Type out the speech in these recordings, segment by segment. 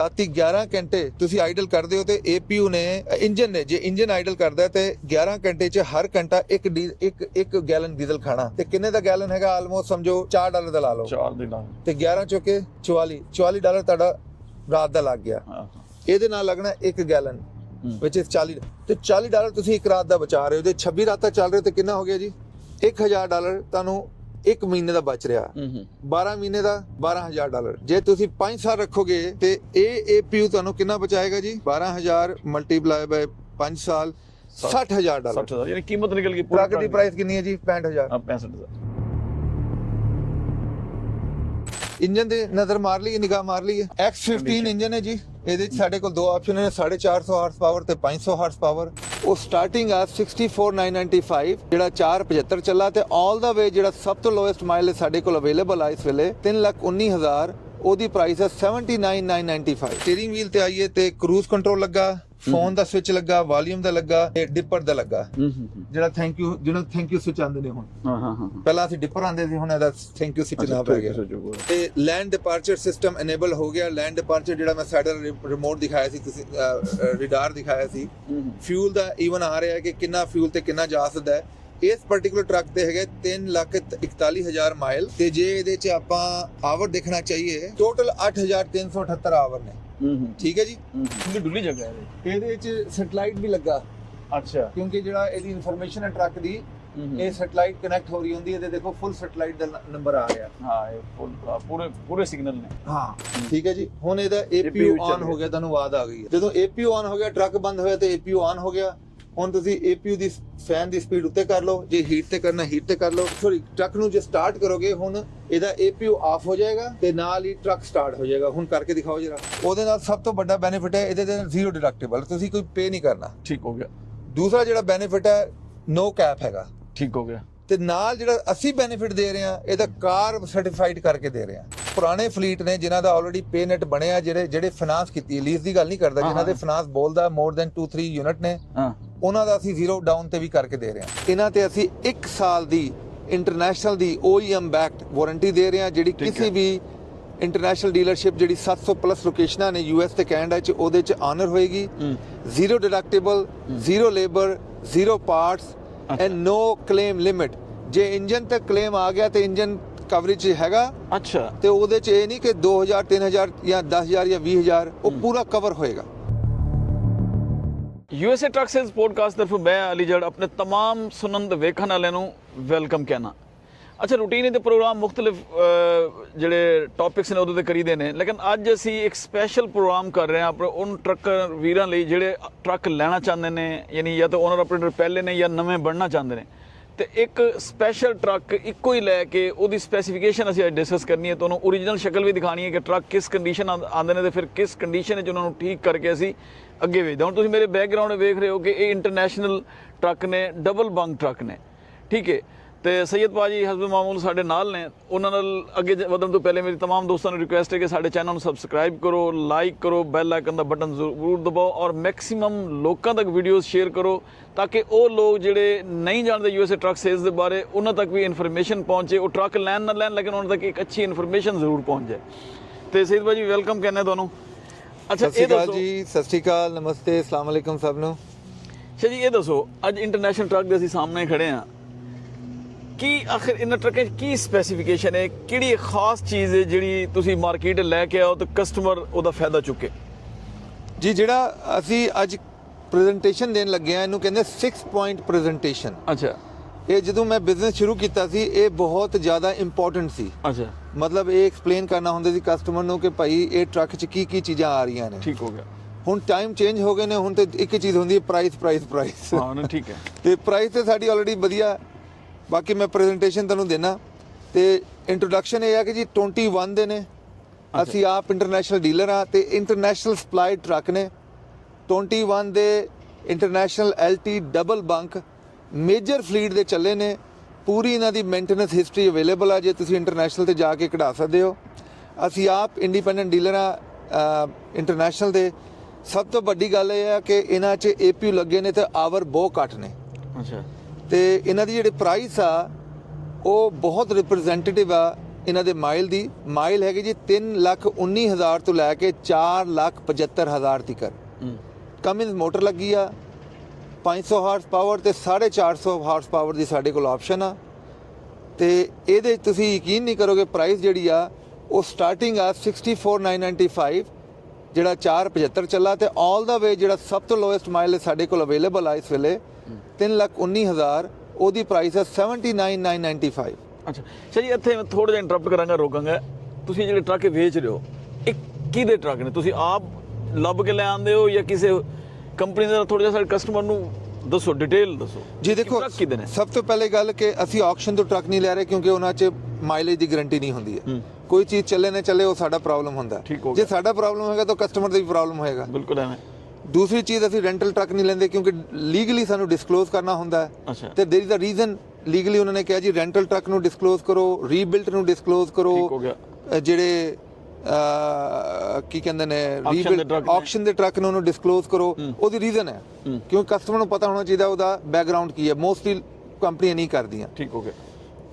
ਰਾਤੀ 11 ਘੰਟੇ ਤੁਸੀਂ ਆਈਡਲ ਕਰਦੇ ਹੋ ਤੇ APU ਨੇ ਇੰਜਨ ਨੇ ਜੇ ਇੰਜਨ ਆਈਡਲ ਕਰਦਾ ਤੇ 11 ਘੰਟੇ 'ਚ ਹਰ ਘੰਟਾ ਇੱਕ ਗੈਲਨ ਡੀਜ਼ਲ ਖਾਣਾ ਤੇ ਕਿੰਨੇ ਦਾ ਗੈਲਨ ਹੈਗਾ ਆਲਮੋਸਟ ਸਮਝੋ $4 ਦਾ ਲਾ ਲਓ 4 ਦੇ ਨਾਲ ਤੇ 11 ਚੋਂ ਕੇ $44 ਤੁਹਾਡਾ ਰਾਤ ਦਾ ਲੱਗ ਗਿਆ। ਇਹਦੇ ਨਾਲ ਲੱਗਣਾ 1 ਗੈਲਨ ਵਿੱਚ 40 ਤੇ $40 ਤੁਸੀਂ ਇੱਕ ਰਾਤ ਦਾ ਬਚਾ ਰਹੇ ਹੋ ਤੇ 26 ਰਾਤਾਂ ਚੱਲ ਰਹੇ ਤੇ ਕਿੰਨਾ ਹੋ ਗਿਆ ਜੀ $1000 ਤੁਹਾਨੂੰ ਇੱਕ ਮਹੀਨੇ ਦਾ ਬਚ ਰਿਹਾ 12 ਮਹੀਨੇ ਦਾ $12000 ਜੇ ਤੁਸੀਂ 5 ਸਾਲ ਰੱਖੋਗੇ ਤੇ ਇਹ APU ਤੁਹਾਨੂੰ ਕਿੰਨਾ ਬਚਾਏਗਾ ਜੀ 12000 ਮਲਟੀਪਲਾਈ ਬਾਈ 5 ਸਾਲ $60000 60,000 ਯਾਨੀ ਕੀਮਤ ਨਿਕਲ ਗਈ। ਟਰੱਕ ਦੀ ਪ੍ਰਾਈਸ ਕਿੰਨੀ ਹੈ ਜੀ 65000 65,000। ਇੰਜਨ ਦੇ ਨਜ਼ਰ ਮਾਰ ਲਈ ਨਿਗਾਹ ਮਾਰ ਲਈ X15 ਇੰਜਨ ਹੈ ਜੀ। ਇਹਦੇ ਵਿੱਚ ਸਾਡੇ ਕੋਲ ਦੋ ਆਪਸ਼ਨ ਨੇ 450 ਹਾਰਸ ਪਾਵਰ ਤੇ 500 ਹਾਰਸ ਪਾਵਰ। ਉਹ ਸਟਾਰਟਿੰਗ ਆ 64995 ਜਿਹੜਾ 475 ਚੱਲਾ ਤੇ ਆਲ ਦਾ ਵੇ ਜਿਹੜਾ ਸਭ ਤੋਂ ਲੋਐਸਟ ਮਾਈਲੇਜ ਸਾਡੇ ਕੋਲ ਅਵੇਲੇਬਲ ਆ ਇਸ ਵੇਲੇ 3,19,000 ਉਹਦੀ ਪ੍ਰਾਈਸ ਹੈ 79,995। ਸਟੀਅਰਿੰਗ ਵੀਲ ਤੇ ਆਈਏ ਤੇ ਕਰੂਜ਼ ਕੰਟਰੋਲ ਲੱਗਾ, ਫੋਨ ਦਾ ਸਵਿਚ ਲੱਗਾ, ਵਾਲੀਅਮ ਦਾ ਲੱਗਾ ਤੇ ਡਿੱਪਰ ਦਾ ਲੱਗਾ ਜਿਹੜਾ ਥੈਂਕ ਯੂ ਸਵਿਚ ਆਉਂਦੇ ਨੇ ਹੁਣ। ਪਹਿਲਾਂ ਅਸੀਂ ਡਿੱਪਰ ਆਉਂਦੇ ਸੀ ਹੁਣ ਇਹਦਾ ਥੈਂਕ ਯੂ ਸਵਿਚ ਨਾ ਪੈ ਗਿਆ ਤੇ ਲੈਂਡ ਡਿਪਾਰਚਰ ਸਿਸਟਮ ਇਨੇਬਲ ਹੋ ਗਿਆ। ਲੈਂਡ ਡਿਪਾਰਚਰ ਜਿਹੜਾ ਮੈਂ ਸਾਡਾ ਰਿਮੋਟ ਦਿਖਾਇਆ ਸੀ ਤੁਸੀਂ ਰਡਾਰ ਦਿਖਾਇਆ ਸੀ ਫਿਊਲ ਦਾ ਈਵਨ ਆ ਰਿਹਾ ਕਿ ਕਿੰਨਾ ਫਿਊਲ ਤੇ ਕਿੰਨਾ ਜਾ ਸਕਦਾ ਹੈ। ਇਸ ਪਾਰਟਿਕੂਲਰ ਟਰੱਕ ਤੇ ਹੈਗੇ 3,41,000 ਮਾਈਲ ਤੇ ਜੇ ਇਹਦੇ ਚ ਆਪਾਂ ਆਵਰ ਦੇਖਣਾ ਚਾਹੀਏ ਟੋਟਲ 8,378 ਆਵਰ ਨੇ। ਠੀਕ ਹੈ ਜੀ। ਡੁੱਲੀ ਜਗ੍ਹਾ ਹੈ ਇਹਦੇ ਚ ਸੈਟਲਾਈਟ ਵੀ ਲੱਗਾ। ਅੱਛਾ ਕਿਉਂਕਿ ਜਿਹੜਾ ਇਹਦੀ ਇਨਫੋਰਮੇਸ਼ਨ ਹੈ ਟਰੱਕ ਦੀ ਇਹ ਸੈਟਲਾਈਟ ਕਨੈਕਟ ਹੋ ਰਹੀ ਹੁੰਦੀ ਹੈ ਤੇ ਦੇਖੋ ਫੁੱਲ ਸੈਟਲਾਈਟ ਦਾ ਨੰਬਰ ਆ ਰਿਹਾ। ਹਾਂ ਇਹ ਪੂਰੇ ਸਿਗਨਲ ਨੇ। ਹਾਂ ਠੀਕ ਹੈ ਜੀ। ਹੁਣ ਇਹਦਾ APU ਆਨ ਹੋ ਗਿਆ, ਤੁਹਾਨੂੰ ਆਵਾਜ਼ ਆ ਗਈ ਹੈ। ਜਦੋਂ APU ਆਨ ਹੋ ਗਿਆ ਟਰੱਕ ਬੰਦ ਹੋਇਆ ਤੇ APU ਆਨ ਹੋ ਗਿਆ। ਹੁਣ ਤੁਸੀਂ APU ਦੀ ਫੈਨ ਦੀ ਸਪੀਡ ਉੱਤੇ ਕਰ ਲਓ, ਜੇ ਹੀਟ ਤੇ ਕਰਨਾ ਹੀਟ ਤੇ ਕਰ ਲਓ। ਸੌਰੀ ਟਰੱਕ ਨੂੰ ਜੇ ਸਟਾਰਟ ਕਰੋਗੇ ਹੁਣ ਇਹਦਾ APU ਆਫ ਹੋ ਜਾਏਗਾ ਤੇ ਨਾਲ ਹੀ ਟਰੱਕ ਸਟਾਰਟ ਹੋ ਜਾਏਗਾ। ਹੁਣ ਕਰਕੇ ਦਿਖਾਓ ਜਰਾ। ਉਹਦੇ ਨਾਲ ਸਭ ਤੋਂ ਵੱਡਾ ਬੈਨੀਫਿਟ ਹੈ ਇਹਦੇ ਤੇ ਜ਼ੀਰੋ ਡਿਡਕਟੇਬਲ, ਤੁਸੀਂ ਕੋਈ ਪੇ ਨਹੀਂ ਕਰਨਾ। ਠੀਕ ਹੋ ਗਿਆ। ਦੂਸਰਾ ਜਿਹੜਾ ਬੈਨੀਫਿਟ ਹੈ ਨੋ ਕੈਪ ਹੈਗਾ। ਠੀਕ ਹੋ ਗਿਆ। ਤੇ ਨਾਲ ਜਿਹੜਾ ਅਸੀਂ ਬੈਨੀਫਿਟ ਦੇ ਰਹੇ ਹਾਂ ਇਹਦਾ ਕਾਰ ਸਰਟੀਫਾਈਡ ਕਰਕੇ ਦੇ ਰਹੇ ਹਾਂ। ਪੁਰਾਣੇ ਫਲੀਟ ਨੇ ਜਿਨ੍ਹਾਂ ਦਾ ਆਲਰੇਡੀ ਪੇ ਨੈਟ ਬਣਿਆ ਜਿਹੜੇ ਫਾਈਨਾਂਸ ਕੀਤੀ ਹੈ, ਲੀਜ਼ ਦੀ ਗੱਲ ਨਹੀਂ ਕਰਦਾ, ਜਿਨ੍ਹਾਂ ਦੇ ਫਾਈਨਾਂਸ ਬੋਲਦਾ ਮੋਰ ਦੈਨ 2-3 ਯੂਨਿਟ ਨੇ ਉਹਨਾਂ ਦਾ ਅਸੀਂ ਜ਼ੀਰੋ ਡਾਊਨ ਤੇ ਵੀ ਕਰਕੇ ਦੇ ਰਹੇ ਹਾਂ। ਇਹਨਾਂ ਤੇ ਅਸੀਂ 1 ਸਾਲ ਦੀ ਇੰਟਰਨੈਸ਼ਨਲ ਦੀ OEM ਬੈਕਡ ਵਾਰੰਟੀ ਦੇ ਰਹੇ ਹਾਂ ਜਿਹੜੀ ਕਿਸੇ ਵੀ ਇੰਟਰਨੈਸ਼ਨਲ ਡੀਲਰਸ਼ਿਪ ਜਿਹੜੀ 700 ਪਲੱਸ ਲੋਕੇਸ਼ਨਾਂ ਨੇ US ਤੇ ਕੈਨੇਡਾ 'ਚ ਉਹਦੇ 'ਚ ਆਨਰ ਹੋਏਗੀ। Zero deductible, zero labour, zero parts and no claim limit. ਜੇ ਇੰਜਨ ਤੇ ਕਲੇਮ ਆ ਗਿਆ ਤੇ ਇੰਜਨ ਕਵਰੇਜ ਹੈਗਾ। ਅੱਛਾ ਤੇ ਉਹਦੇ 'ਚ ਇਹ ਨਹੀਂ ਕਿ 2,000 3,000 ਜਾਂ 10,000 ਜਾਂ 20,000 ਉਹ ਪੂਰਾ ਕਵਰ ਹੋਏਗਾ। USA ਟਰੱਕ ਸੇਲਸ ਪੋਡਕਾਸਟ ਤਰਫੋਂ ਮੈਂ ਅਲੀ ਜੜ ਆਪਣੇ तमाम ਸੁਣਨ ਵੇਖਣ ਵਾਲਿਆਂ ਨੂੰ ਵੈਲਕਮ ਕਹਿਣਾ। ਅੱਛਾ ਰੂਟੀਨ ਦੇ ਪ੍ਰੋਗਰਾਮ ਮੁxtਲਿਫ ਜਿਹੜੇ ਟੌਪਿਕਸ ਨੇ ਉਹਦੇ ਤੇ ਕਰੀਦੇ ਨੇ, ਲੇਕਿਨ ਅੱਜ ਅਸੀਂ ਇੱਕ ਸਪੈਸ਼ਲ ਪ੍ਰੋਗਰਾਮ ਕਰ ਰਹੇ ਹਾਂ ਆਪਣੇ ਉਹਨਾਂ ਟਰੱਕਰ ਵੀਰਾਂ ਲਈ ਜਿਹੜੇ ਟਰੱਕ ਲੈਣਾ ਚਾਹੁੰਦੇ ਨੇ, ਯਾਨੀ ਜਾਂ ਤਾਂ ਓਨਰ ਆਪਰੇਟਰ ਪਹਿਲੇ ਨੇ ਜਾਂ ਨਵੇਂ ਬਣਨਾ ਚਾਹੁੰਦੇ ਨੇ। ਤੇ ਇੱਕ ਸਪੈਸ਼ਲ ਟਰੱਕ ਇੱਕੋ ਹੀ ਲੈ ਕੇ ਉਹਦੀ ਸਪੈਸੀਫਿਕੇਸ਼ਨ ਅਸੀਂ ਅੱਜ ਡਿਸਕਸ ਕਰਨੀ ਹੈ। ਤੁਹਾਨੂੰ ਓਰੀਜਨਲ ਸ਼ਕਲ ਵੀ ਦਿਖਾਣੀ ਹੈ ਕਿ ਟਰੱਕ ਕਿਸ ਕੰਡੀਸ਼ਨ ਆਉਂਦੇ ਨੇ ਤੇ ਫਿਰ ਕਿਸ ਕੰਡੀਸ਼ਨ ਵਿੱਚ ਉਹਨਾਂ ਨੂੰ ਠੀਕ ਕਰਕੇ ਅਸੀਂ ਅੱਗੇ ਵੇਚਦੇ। ਹੁਣ ਤੁਸੀਂ ਮੇਰੇ ਬੈਕਗਰਾਊਂਡ ਵੇਖ ਰਹੇ ਹੋ ਕਿ ਇਹ ਇੰਟਰਨੈਸ਼ਨਲ ਟਰੱਕ ਨੇ, ਡਬਲ ਬੰਕ ਟਰੱਕ ਨੇ। ਠੀਕ ਹੈ ਤੇ ਸੈਯਦ ਭਾਜੀ ਹਸਬ ਮਾਮੂਲ ਸਾਡੇ ਨਾਲ ਨੇ। ਉਹਨਾਂ ਨਾਲ ਅੱਗੇ ਵਧਣ ਤੋਂ ਪਹਿਲੇ ਮੇਰੀ तमाम ਦੋਸਤਾਂ ਨੂੰ ਰਿਕੁਐਸਟ ਹੈ ਕਿ ਸਾਡੇ ਚੈਨਲ ਨੂੰ ਸਬਸਕ੍ਰਾਈਬ ਕਰੋ, ਲਾਈਕ ਕਰੋ, ਬੈਲ ਆਈਕਨ ਦਾ ਬਟਨ ਜ਼ਰੂਰ ਦਬਾਓ ਔਰ ਮੈਕਸਿਮਮ ਲੋਕਾਂ ਤੱਕ ਵੀਡੀਓਜ਼ ਸ਼ੇਅਰ ਕਰੋ ਤਾਂ ਕਿ ਉਹ ਲੋਕ ਜਿਹੜੇ ਨਹੀਂ ਜਾਣਦੇ USA ਟਰੱਕ ਸੇਲਸ ਦੇ ਬਾਰੇ ਉਹਨਾਂ ਤੱਕ ਵੀ ਇਨਫੋਰਮੇਸ਼ਨ ਪਹੁੰਚੇ। ਉਹ ਟਰੱਕ ਲੈਣ ਨਾ ਲੈਣ ਲੇਕਿਨ ਉਹਨਾਂ ਤੱਕ ਇੱਕ ਅੱਛੀ ਇਨਫੋਰਮੇਸ਼ਨ ਜ਼ਰੂਰ ਪਹੁੰਚ ਜਾਏ। ਤੇ ਸੈਯਦ ਭਾਜੀ ਵੈਲਕਮ ਕਹਿੰਦੇ ਤੁਹਾਨੂੰ। ਅੱਛਾ ਇਹ ਦੱਸੋ ਜੀ। ਸਤਿ ਸ਼੍ਰੀ ਅਕਾਲ, ਨਮਸਤੇ, ਅਸਲਾਮ ਅਲੈਕੁਮ ਸਭ ਨੂੰ। ਅੱਛਾ ਜੀ ਇਹ ਦੱਸੋ ਅੱਜ ਇੰਟਰਨੈਸ਼ਨਲ ਟਰੱਕ ਦੇ ਅਸੀਂ ਸਾਹਮਣੇ ਖੜੇ ਹਾਂ ਕੀ ਆਖਿਰ ਇਹਨਾਂ ਟਰੱਕਾਂ 'ਚ ਕੀ ਸਪੈਸੀਫਿਕੇਸ਼ਨ ਹੈ, ਕਿਹੜੀ ਖਾਸ ਚੀਜ਼ ਹੈ ਜਿਹੜੀ ਤੁਸੀਂ ਮਾਰਕੀਟ ਲੈ ਕੇ ਆਓ ਤੇ ਕਸਟਮਰ ਉਹਦਾ ਫਾਇਦਾ ਚੁੱਕੇ? ਜੀ ਜਿਹੜਾ ਅਸੀਂ ਅੱਜ ਪ੍ਰੈਜੈਂਟੇਸ਼ਨ ਦੇਣ ਲੱਗੇ ਆ ਇਹਨੂੰ ਕਹਿੰਦੇ 6 ਪੁਆਇੰਟ ਪ੍ਰੈਜੈਂਟੇਸ਼ਨ। ਅੱਛਾ ਇਹ ਜਦੋਂ ਮੈਂ ਬਿਜ਼ਨਸ ਸ਼ੁਰੂ ਕੀਤਾ ਸੀ ਇਹ ਬਹੁਤ ਜ਼ਿਆਦਾ ਇੰਪੋਰਟੈਂਟ ਸੀ। ਅੱਛਾ ਮਤਲਬ ਇਹ ਐਕਸਪਲੇਨ ਕਰਨਾ ਹੁੰਦਾ ਸੀ ਕਸਟਮਰ ਨੂੰ ਕਿ ਭਾਈ ਇਹ ਟਰੱਕ 'ਚ ਕੀ ਚੀਜ਼ਾਂ ਆ ਰਹੀਆਂ ਨੇ। ਠੀਕ ਹੋ ਗਿਆ। ਹੁਣ ਟਾਈਮ ਚੇਂਜ ਹੋ ਗਏ ਨੇ, ਹੁਣ ਤੇ ਇੱਕ ਚੀਜ਼ ਹੁੰਦੀ ਹੈ ਪ੍ਰਾਈਸ। ਹਾਂ ਠੀਕ ਹੈ। ਤੇ ਪ੍ਰਾਈਸ ਤੇ ਸਾਡੀ ਆਲਰੇਡੀ ਵਧੀਆ। ਬਾਕੀ ਮੈਂ ਪ੍ਰੈਜੈਂਟੇਸ਼ਨ ਤੁਹਾਨੂੰ ਦੇਣਾ ਤੇ ਇੰਟਰੋਡਕਸ਼ਨ ਇਹ ਹੈ ਕਿ ਜੀ 21 ਦੇ ਨੇ। ਅਸੀਂ ਆਪ ਇੰਟਰਨੈਸ਼ਨਲ ਡੀਲਰ ਆ ਤੇ ਇੰਟਰਨੈਸ਼ਨਲ ਸਪਲਾਈ ਟਰੱਕ ਨੇ। 21 ਦੇ international LT double bunk major fleet ਦੇ ਚੱਲੇ ਨੇ। ਪੂਰੀ ਇਹਨਾਂ ਦੀ ਮੇਨਟੇਨੈਂਸ ਹਿਸਟਰੀ ਅਵੇਲੇਬਲ ਆ, ਜੇ ਤੁਸੀਂ ਇੰਟਰਨੈਸ਼ਨਲ ਤੇ ਜਾ ਕੇ ਕਢਾ ਸਕਦੇ ਹੋ। ਅਸੀਂ ਆਪ ਇੰਡੀਪੈਂਡੈਂਟ ਡੀਲਰ ਆ ਇੰਟਰਨੈਸ਼ਨਲ ਦੇ। ਸਭ ਤੋਂ ਵੱਡੀ ਗੱਲ ਇਹ ਹੈ ਕਿ ਇਹਨਾਂ 'ਚ APU ਲੱਗੇ ਨੇ ਤੇ ਆਵਰ ਬਹੁਤ ਘੱਟ ਨੇ। ਅੱਛਾ ਤੇ ਇਹਨਾਂ ਦੀ ਜਿਹੜੀ ਪ੍ਰਾਈਸ ਆ ਉਹ ਬਹੁਤ ਰਿਪਰੈਜ਼ੈਂਟੇਟਿਵ ਆ ਇਹਨਾਂ ਦੇ ਮਾਈਲ ਦੀ ਮਾਈਲ ਹੈਗੀ ਜੀ 3,19,000 ਤੋਂ ਲੈ ਕੇ 4,75,000 ਤੱਕ। ਕਮਿੰਸ ਮੋਟਰ ਲੱਗੀ ਆ 500 ਹਾਰਸ ਪਾਵਰ ਤੇ 450 ਹਾਰਸ ਪਾਵਰ ਦੀ ਸਾਡੇ ਕੋਲ ਆਪਸ਼ਨ ਆ। ਤੇ ਇਹਦੇ 'ਚ ਤੁਸੀਂ ਯਕੀਨ ਨਹੀਂ ਕਰੋਗੇ ਪ੍ਰਾਈਸ ਜਿਹੜੀ ਆ ਉਹ ਸਟਾਰਟਿੰਗ ਆ 64,995 ਜਿਹੜਾ 475 ਚੱਲਾ, ਤੇ ਆਲ ਦਾ ਵੇ ਜਿਹੜਾ ਸਭ ਤੋਂ ਲੋਐਸਟ ਮਾਈਲੇਜ ਸਾਡੇ ਕੋਲ ਅਵੇਲੇਬਲ ਆ ਇਸ ਵੇਲੇ 3,19,000, ਉਹਦੀ ਪ੍ਰਾਈਸ ਹੈ 79,995। ਅੱਛਾ ਜੀ, ਇੱਥੇ ਮੈਂ ਥੋੜਾ ਜਿਹਾ ਇੰਟਰਰਪਟ ਕਰਾਂਗਾ, ਰੋਕਾਂਗਾ। ਤੁਸੀਂ ਜਿਹੜੇ ਟਰੱਕ ਵੇਚ ਰਹੇ ਹੋ ਇਹ ਕਿਹਦੇ ਟਰੱਕ ਨੇ? ਤੁਸੀਂ ਆਪ ਲੱਭ ਕੇ ਲੈ ਆਉਂਦੇ ਹੋ ਜਾਂ ਕਿਸੇ ਕੰਪਨੀ ਦਾ? ਥੋੜਾ ਜਿਹਾ ਸਾਡੇ ਕਸਟਮਰ ਨੂੰ ਦੱਸੋ, ਡਿਟੇਲ ਦੱਸੋ ਜੀ। ਦੇਖੋ, ਟਰੱਕ ਕਿਹਦੇ ਨੇ? ਸਭ ਤੋਂ ਪਹਿਲੇ ਗੱਲ ਕਿ ਅਸੀਂ ਆਕਸ਼ਨ ਤੋਂ ਟਰੱਕ ਨਹੀਂ ਲੈ ਰਹੇ ਕਿਉਂਕਿ ਉਹਨਾਂ 'ਚ ਮਾਈਲੇਜ ਦੀ ਗਾਰੰਟੀ ਨਹੀਂ ਹੁੰਦੀ ਹੈ। ਕੋਈ ਚੀਜ਼ ਚੱਲੇ ਨਾ ਚੱਲੇ ਉਹ ਸਾਡਾ ਪ੍ਰੋਬਲਮ ਹੁੰਦਾ। ਜੇ ਸਾਡਾ ਪ੍ਰੋਬਲਮ ਹੋਏਗਾ ਤਾਂ ਕਸਟਮਰ ਦਾ ਵੀ ਪ੍ਰੋਬਲਮ ਹੋਏਗਾ। ਬਿਲਕੁਲ ਐਵੇਂ। ਦੂਸਰੀ ਚੀਜ਼, ਅਸੀਂ ਰੈਂਟਲ ਟਰੱਕ ਨਹੀਂ ਲੈਂਦੇ ਕਿਉਂਕਿ ਲੀਗਲੀ ਸਾਨੂੰ ਡਿਸਕਲੋਜ਼ ਕਰਨਾ ਹੁੰਦਾ ਹੈ। ਅੱਛਾ। ਤੇ ਦੇयर ਇਜ਼ ਅ ਰੀਜ਼ਨ, ਲੀਗਲੀ ਉਹਨਾਂ ਨੇ ਕਿਹਾ ਜੀ ਰੈਂਟਲ ਟਰੱਕ ਨੂੰ ਡਿਸਕਲੋਜ਼ ਕਰੋ, ਰੀਬਿਲਟ ਨੂੰ ਡਿਸਕਲੋਜ਼ ਕਰੋ, ਠੀਕ ਹੋ ਗਿਆ। ਜਿਹੜੇ ਕੀ ਕਹਿੰਦੇ ਨੇ ਰੀਬਿਲਟ ਆਕਸ਼ਨ ਦੇ ਟਰੱਕ ਨੂੰ ਉਹਨੂੰ ਡਿਸਕਲੋਜ਼ ਕਰੋ। ਉਹਦੀ ਰੀਜ਼ਨ ਹੈ ਕਿਉਂਕਿ ਕਸਟਮਰ ਨੂੰ ਪਤਾ ਹੋਣਾ ਚਾਹੀਦਾ ਉਹਦਾ ਬੈਕਗ੍ਰਾਉਂਡ ਕੀ ਹੈ। ਮੋਸਟਲੀ ਕੰਪਨੀਆਂ ਨਹੀਂ ਕਰਦੀਆਂ। ਠੀਕ ਹੋ ਗਿਆ।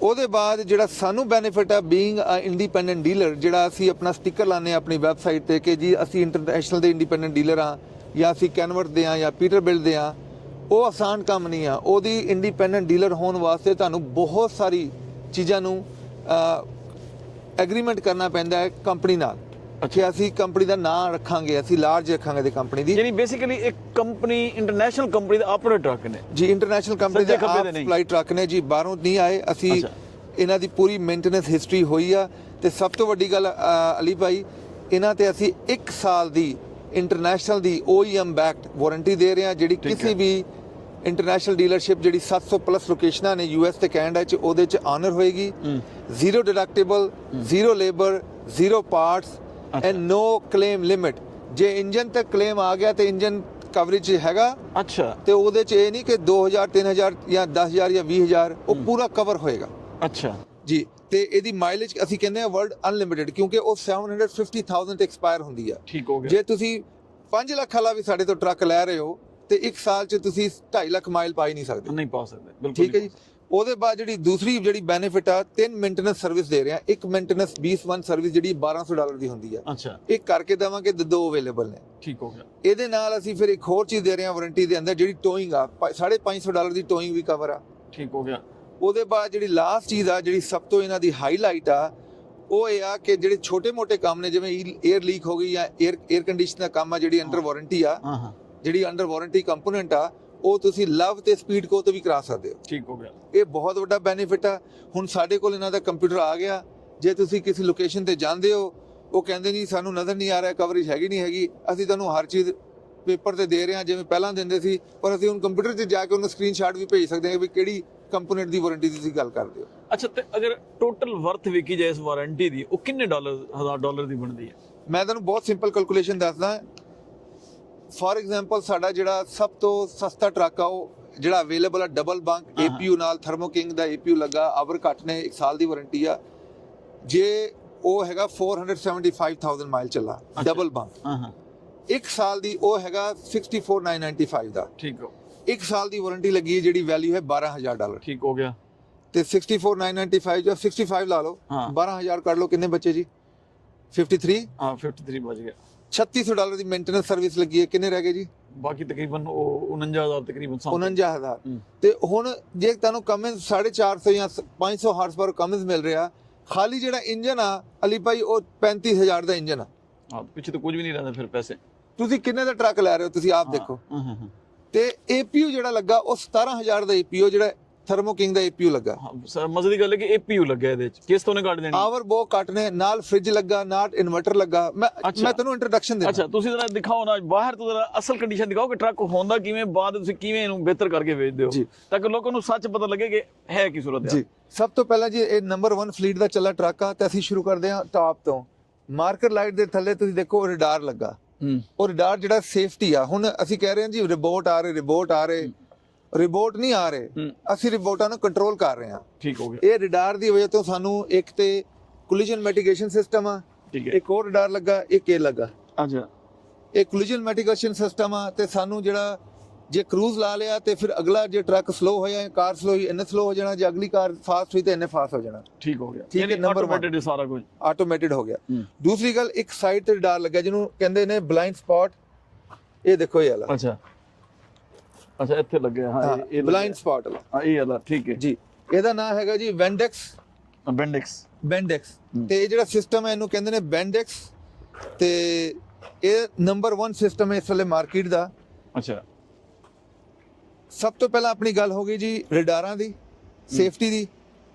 ਉਹਦੇ ਬਾਅਦ ਜਿਹੜਾ ਸਾਨੂੰ ਬੈਨੀਫਿਟ ਆ ਬੀਇੰਗ ਅ ਇੰਡੀਪੈਂਡੈਂਟ ਡੀਲਰ, ਜਿਹੜਾ ਅਸੀਂ ਆਪਣਾ ਸਟicker ਲਾਉਂਦੇ ਹਾਂ ਆਪਣੀ ਵੈਬਸਾਈਟ ਤੇ ਕਿ ਜੀ ਅਸੀਂ ਇੰਟਰਨੈਸ਼ਨਲ ਦੇ ਇੰਡੀਪੈਂਡੈਂਟ ਡੀਲਰ ਹਾਂ ਜਾਂ ਅਸੀਂ ਕੈਨਵਰਟ ਦੇ ਹਾਂ ਜਾਂ ਪੀਟਰਬਿਲਟ ਦੇ ਹਾਂ, ਉਹ ਆਸਾਨ ਕੰਮ ਨਹੀਂ ਆ। ਉਹਦੀ ਇੰਡੀਪੈਂਡੈਂਟ ਡੀਲਰ ਹੋਣ ਵਾਸਤੇ ਤੁਹਾਨੂੰ ਬਹੁਤ ਸਾਰੀ ਚੀਜ਼ਾਂ ਨੂੰ ਐਗਰੀਮੈਂਟ ਕਰਨਾ ਪੈਂਦਾ ਹੈ ਕੰਪਨੀ ਨਾਲ। ਅੱਛਾ, ਅਸੀਂ ਕੰਪਨੀ ਦਾ ਨਾਮ ਰੱਖਾਂਗੇ, ਅਸੀਂ ਲਾਰਜ ਰੱਖਾਂਗੇ ਤੇ ਕੰਪਨੀ ਦੀ, ਯਾਨੀ ਬੇਸਿਕਲੀ ਇੱਕ ਕੰਪਨੀ ਇੰਟਰਨੈਸ਼ਨਲ ਕੰਪਨੀ ਦਾ ਆਪਣੇ ਟਰੱਕ ਨੇ ਜੀ। ਇੰਟਰਨੈਸ਼ਨਲ ਕੰਪਨੀ ਦੇ ਆਪ ਸਪਲਾਈ ਟਰੱਕ ਨੇ ਜੀ, ਬਾਹਰੋਂ ਨਹੀਂ ਆਏ। ਅਸੀਂ ਇਹਨਾਂ ਦੀ ਪੂਰੀ ਮੇਨਟੇਨੈਂਸ ਹਿਸਟਰੀ ਹੋਈ ਆ। ਤੇ ਸਭ ਤੋਂ ਵੱਡੀ ਗੱਲ ਅਲੀ ਭਾਈ, ਇਹਨਾਂ ਤੇ ਅਸੀਂ 1 ਸਾਲ ਦੀ ਇੰਟਰਨੈਸ਼ਨਲ ਦੀ OEM ਬੈਕਡ ਵਾਰੰਟੀ ਦੇ ਰਹੇ ਹਾਂ, ਜਿਹੜੀ ਕਿਸੇ ਵੀ ਇੰਟਰਨੈਸ਼ਨਲ ਡੀਲਰਸ਼ਿਪ ਜਿਹੜੀ 700 ਪਲੱਸ ਲੋਕੇਸ਼ਨਾਂ ਨੇ US ਤੇ ਕੈਨੇਡਾ 'ਚ, ਉਹਦੇ 'ਚ ਆਨਰ ਹੋਏਗੀ। Zero deductible, zero labour, zero parts and no claim limit. ਜੇ ਇੰਜਨ ਤੇ ਕਲੇਮ ਆ ਗਿਆ ਤੇ ਇੰਜਨ ਕਵਰੇਜ ਹੈਗਾ। ਅੱਛਾ। ਤੇ ਉਹਦੇ 'ਚ ਇਹ ਨਹੀਂ ਕਿ 2,000 3,000 ਜਾਂ 10,000 ਜਾਂ 20,000, ਉਹ ਪੂਰਾ ਕਵਰ ਹੋਏਗਾ। ਅੱਛਾ ਜੀ। ਤੇ ਇਹਦੀ ਮਾਈਲੇਜ ਅਸੀਂ ਕਹਿੰਦੇ ਆ ਵਰਲਡ ਅਨਲਿਮਿਟਿਡ ਕਿਉਂਕਿ ਉਹ 750,000 ਤੇ ਐਕਸਪਾਇਰ ਹੁੰਦੀ ਆ। ਠੀਕ ਹੋ ਗਿਆ। ਜੇ ਤੁਸੀਂ 5 ਲੱਖ ਵਾਲਾ ਵੀ ਸਾਡੇ ਤੋਂ ਟਰੱਕ ਲੈ ਰਹੇ ਹੋ ਤੇ 1 ਸਾਲ 'ਚ ਤੁਸੀਂ 2.5 ਲੱਖ ਮਾਈਲ ਪਾ ਹੀ ਨਹੀਂ ਸਕਦੇ। ਨਹੀਂ ਪਾ ਸਕਦੇ, ਬਿਲਕੁਲ। ਠੀਕ ਹੈ ਜੀ। ਉਹਦੇ ਬਾਅਦ ਜਿਹੜੀ ਦੂਸਰੀ ਜਿਹੜੀ ਬੈਨੀਫਿਟ ਆ, 3 ਮੇਨਟੇਨੈਂਸ ਸਰਵਿਸ ਦੇ ਰਹੇ ਆ। ਇੱਕ ਮੇਨਟੇਨੈਂਸ BS1 ਸਰਵਿਸ ਜਿਹੜੀ $1,200 ਦੀ ਹੁੰਦੀ ਆ। ਅੱਛਾ। ਇੱਕ ਕਰਕੇ ਦੇਵਾਂਗੇ, 2 ਅਵੇਲੇਬਲ ਨੇ। ਠੀਕ ਹੋ ਗਿਆ। ਇਹਦੇ ਨਾਲ ਅਸੀਂ ਫਿਰ ਇੱਕ ਹੋਰ ਚੀਜ਼ ਦੇ ਰਹੇ ਆ ਵਾਰੰਟੀ ਦੇ ਅੰਦਰ, ਜਿਹੜੀ ਟੋਇੰਗ ਆ, $550 ਦੀ ਟੋਇੰਗ ਵੀ ਕਵਰ ਆ। ਠੀਕ ਹੋ ਗਿਆ। ਉਹਦੇ ਬਾਅਦ ਜਿਹੜੀ ਲਾਸਟ ਚੀਜ਼ ਆ, ਜਿਹੜੀ ਸਭ ਤੋਂ ਇਹਨਾਂ ਦੀ ਹਾਈਲਾਈਟ ਆ, ਉਹ ਇਹ ਆ ਕਿ ਜਿਹੜੇ ਛੋਟੇ-ਮੋਟੇ ਕੰਮ ਨੇ, ਜਿਵੇਂ 에ਅਰ ਲੀਕ ਹੋ ਗਈ ਜਾਂ 에ਅਰ ਕੰਡੀਸ਼ਨ ਦਾ ਕੰਮ ਆ, ਜਿਹੜੀ ਅੰਡਰ ਵਾਰੰਟੀ ਆ, ਜਿਹੜੀ ਅੰਡਰ ਵਾਰੰਟੀ ਕੰਪੋਨੈਂਟ ਆ, ਉਹ ਤੁਸੀਂ ਲਵ ਤੇ ਸਪੀਡ ਕੋ ਤੋਂ ਵੀ ਕਰਾ ਸਕਦੇ ਹੋ। ਠੀਕ ਹੋ ਗਿਆ। ਇਹ ਬਹੁਤ ਵੱਡਾ ਬੈਨੀਫਿਟ ਆ। ਹੁਣ ਸਾਡੇ ਕੋਲ ਇਹਨਾਂ ਦਾ ਕੰਪਿਊਟਰ ਆ ਗਿਆ। ਜੇ ਤੁਸੀਂ ਕਿਸੇ ਲੋਕੇਸ਼ਨ ਤੇ ਜਾਂਦੇ ਹੋ, ਉਹ ਕਹਿੰਦੇ ਜੀ ਸਾਨੂੰ ਨਜ਼ਰ ਨਹੀਂ ਆ ਰਿਹਾ, ਕਵਰੇਜ ਹੈਗੀ ਨਹੀਂ ਹੈਗੀ, ਅਸੀਂ ਤੁਹਾਨੂੰ ਹਰ ਚੀਜ਼ ਪੇਪਰ ਤੇ ਦੇ ਰਹੇ ਹਾਂ ਜਿਵੇਂ ਪਹਿਲਾਂ ਦਿੰਦੇ ਸੀ, ਪਰ ਅਸੀਂ ਹੁਣ ਕੰਪਿਊਟਰ 'ਚ ਜਾ ਕੇ ਉਹਨੂੰ ਸਕਰੀਨਸ਼ਾਟ ਵੀ ਭੇਜ ਸਕਦੇ ਹਾਂ ਵੀ ਕਿਹੜੀ ਕੰਪੋਨੈਂਟ ਦੀ ਵਾਰੰਟੀ ਦੀ ਤੁਸੀਂ ਗੱਲ ਕਰਦੇ ਹੋ। ਅੱਛਾ, ਤੇ ਅਗਰ ਟੋਟਲ ਵਰਥ ਵੇਖੀ ਜਾਏ ਇਸ ਵਾਰੰਟੀ ਦੀ, ਉਹ ਕਿੰਨੇ $1,000 ਦੀ ਬਣਦੀ ਹੈ? ਮੈਂ ਤੁਹਾਨੂੰ ਬਹੁਤ ਸਿੰਪਲ ਕੈਲਕੂਲੇਸ਼ਨ ਦੱਸਦਾ। ਫੋਰ ਐਗਜ਼ਾਮਪਲ, ਸਾਡਾ ਜਿਹੜਾ ਸਭ ਤੋਂ ਸਸਤਾ ਟਰੱਕ ਆ, ਉਹ ਜਿਹੜਾ ਅਵੇਲੇਬਲ ਆ, ਡਬਲ ਬੰਕ APU ਨਾਲ, ਥਰਮੋ ਕਿੰਗ ਦਾ APU ਲੱਗਾ, ਆਵਰ ਘੱਟ ਨੇ, 1 ਸਾਲ ਦੀ ਵਾਰੰਟੀ ਆ। ਜੇ ਉਹ ਹੈਗਾ 475,000 ਮਾਈਲ ਚੱਲਾ ਡਬਲ ਬੰਕ। 1 ਸਾਲ ਦੀ ਉਹ ਹੈਗਾ 64,995 ਦਾ। ਠੀਕ ਹੋ। 1 ਸਾਲ ਦੀ ਵਾਰੰਟੀ ਲੱਗੀ ਹੈ, ਜਿਹੜੀ ਵੈਲਿਊ ਹੈ $12,000। ਠੀਕ ਹੋ ਗਿਆ। ਤੇ 64,995 ਜੋ 65 ਲਾ ਲਓ, 12,000 ਕੱਢ ਲਓ, ਕਿੰਨੇ ਬਚੇ ਜੀ? 53। ਹਾਂ, 53 ਬਚ ਗਿਆ। $3,600 ਦੀ ਮੇਨਟੇਨੈਂਸ ਸਰਵਿਸ ਲੱਗੀ ਹੈ, ਕਿੰਨੇ ਰਹਿ ਗਏ ਜੀ? ਬਾਕੀ ਤਕਰੀਬਨ 49,000 ਤਕਰੀਬਨ 49,000। ਤੇ ਹੁਣ ਜੇ ਤੁਹਾਨੂੰ ਕਮਿੰਸ 450 ਜਾਂ 500 ਹਾਰਸ ਪਾਵਰ ਕਮਿੰਸ ਮਿਲ ਰਿਹਾ, ਖਾਲੀ ਜਿਹੜਾ ਇੰਜਨ ਆ ਅਲੀ ਭਾਈ, ਉਹ 35,000 ਦਾ ਇੰਜਨ ਆ। ਹਾਂ, ਪਿੱਛੇ ਤਾਂ ਕੁਝ ਵੀ ਨਹੀਂ ਰਹਿੰਦਾ ਫਿਰ ਪੈਸੇ। ਤੁਸੀਂ ਕਿੰਨੇ ਦਾ ਟਰੱਕ ਲੈ ਰਹੇ ਹੋ, ਤੁਸੀਂ ਆਪ ਦੇਖੋ। ਤੇ APU ਜਿਹੜਾ ਲੱਗਾ, ਉਹ 17,000 ਦਾ APU, ਜਿਹੜਾ ਥਰਮੋ ਕਿੰਗ ਦਾ APU ਲੱਗਾ। ਮਜ਼ੇ ਦੀ ਗੱਲ ਹੈ ਕਿ APU ਲੱਗਾ ਇਹਦੇ ਵਿੱਚ, ਕਿਸ ਤੋਂ ਨੇ ਕੱਢ ਦੇਣੀ? ਆਵਰ ਬਹੁਤ ਕੱਟ ਨੇ, ਨਾਲ ਫ੍ਰਿਜ ਲੱਗਾ, ਨਾਲ ਇਨਵਰਟਰ ਲੱਗਾ। ਮੈਂ ਤੁਹਾਨੂੰ ਇੰਟਰੋਡਕਸ਼ਨ ਦੇਣਾ। ਅੱਛਾ, ਤੁਸੀਂ ਜ਼ਰਾ ਦਿਖਾਓ ਨਾ ਬਾਹਰ ਤੋਂ, ਜ਼ਰਾ ਅਸਲ ਕੰਡੀਸ਼ਨ ਦਿਖਾਓ ਕਿ ਟਰੱਕ ਹੁੰਦਾ ਕਿਵੇਂ, ਬਾਅਦ ਤੁਸੀਂ ਕਿਵੇਂ ਇਹਨੂੰ ਬਿਹਤਰ ਕਰਕੇ ਵੇਚਦੇ ਹੋ, ਤਾਂ ਕਿ ਲੋਕਾਂ ਨੂੰ ਸੱਚ ਪਤਾ ਲੱਗੇ ਕਿ ਹੈ ਕੀ ਸੂਰਤ ਹੈ। ਜੀ, ਸਭ ਤੋਂ ਪਹਿਲਾਂ ਜੀ ਇਹ ਨੰਬਰ 1 ਫਲੀਟ ਦਾ ਚੱਲਾ ਟਰੱਕ ਆ। ਤੇ ਅਸੀਂ ਸ਼ੁਰੂ ਕਰਦੇ ਹਾਂ ਟਾਪ ਤੋਂ। ਮਾਰਕਰ ਲਾਈਟ ਦੇ ਥੱਲੇ ਤੁਸੀਂ ਦੇਖੋ ਰਿਡਾਰ ਲੱਗਾ। ਉਹ ਰਿਡਾਰ ਜਿਹੜਾ ਸੇਫਟੀ ਆ। ਹੁਣ ਅਸੀਂ ਕਹਿ ਰਹੇ ਹਾਂ ਜੀ ਰਿਬੋਟ ਆ ਰਹੇ, ਰਿਬੋਟ ਆ ਰਹੇ, ਰਿਬੋਟ ਨਹੀਂ ਆ ਰਹੇ, ਅਸੀਂ ਰਿਬੋਟਾਂ ਨੂੰ ਕੰਟਰੋਲ ਕਰ ਰਹੇ ਹਾਂ। ਠੀਕ ਹੋ ਗਿਆ। ਇਹ ਰਿਡਾਰ ਦੀ ਵਜ੍ਹਾ ਤੋਂ ਸਾਨੂੰ ਇੱਕ ਤੇ ਕੋਲੀਜਨ ਮਿਟੀਗੇਸ਼ਨ ਸਿਸਟਮ ਆ, ਇੱਕ ਹੋਰ ਰਿਡਾਰ ਲੱਗਾ, ਇੱਕ ਇਹ ਲੱਗਾ। ਅੱਛਾ, ਇਹ ਕੋਲੀਜਨ ਮਿਟੀਗੇਸ਼ਨ ਸਿਸਟਮ ਆ। ਤੇ ਸਾਨੂੰ ਜਿਹੜਾ ਜੇ ਕਰੂਜ਼ ਲਾ ਲਿਆ ਤੇ ਫਿਰ ਅਗਲਾ ਜੇ ਟਰੱਕ ਸਲੋ ਹੋਇਆ ਕਾਰ ਸਲੋ ਹੋਈ ਇਹਨੇ ਸਲੋ ਹੋ ਜਾਣਾ, ਜੇ ਅਗਲੀ ਕਾਰ ਫਾਸਟ ਹੋਈ ਤੇ ਇਹਨੇ ਫਾਸਟ ਹੋ ਜਾਣਾ। ਠੀਕ ਹੋ ਗਿਆ, ਠੀਕ ਹੈ, ਨੰਬਰ ਆਟੋਮੈਟਿਡ ਸਾਰਾ ਕੁਝ ਆਟੋਮੇਟਿਡ ਹੋ ਗਿਆ। ਦੂਸਰੀ ਗੱਲ, ਇੱਕ ਸਾਈਡ ਤੇ ਰਡਾਰ ਲੱਗਿਆ ਜਿਹਨੂੰ ਕਹਿੰਦੇ ਨੇ ਬਲਾਈਂਡ ਸਪੌਟ। ਇਹ ਦੇਖੋ ਇਹ ਵਾਲਾ। ਅੱਛਾ ਅੱਛਾ, ਇੱਥੇ ਲੱਗਿਆ। ਹਾਂ, ਇਹ ਬਲਾਈਂਡ ਸਪੌਟ ਵਾਲਾ। ਹਾਂ, ਇਹ ਵਾਲਾ ਠੀਕ ਹੈ ਜੀ। ਇਹਦਾ ਨਾਮ ਹੈਗਾ ਜੀ ਬੈਂਡੈਕਸ। ਤੇ ਇਹ ਜਿਹੜਾ ਸਿਸਟਮ ਹੈ ਇਹਨੂੰ ਕਹਿੰਦੇ ਨੇ ਬੈਂਡੈਕਸ, ਤੇ ਇਹ ਨੰਬਰ 1 ਸਿਸਟਮ ਹੈ ਇਸ ਵੇਲੇ ਮਾਰਕੀਟ ਦਾ। ਅੱਛਾ, ਸਭ ਤੋਂ ਪਹਿਲਾਂ ਆਪਣੀ ਗੱਲ ਹੋ ਗਈ ਜੀ ਰਡਾਰਾਂ ਦੀ ਸੇਫਟੀ ਦੀ,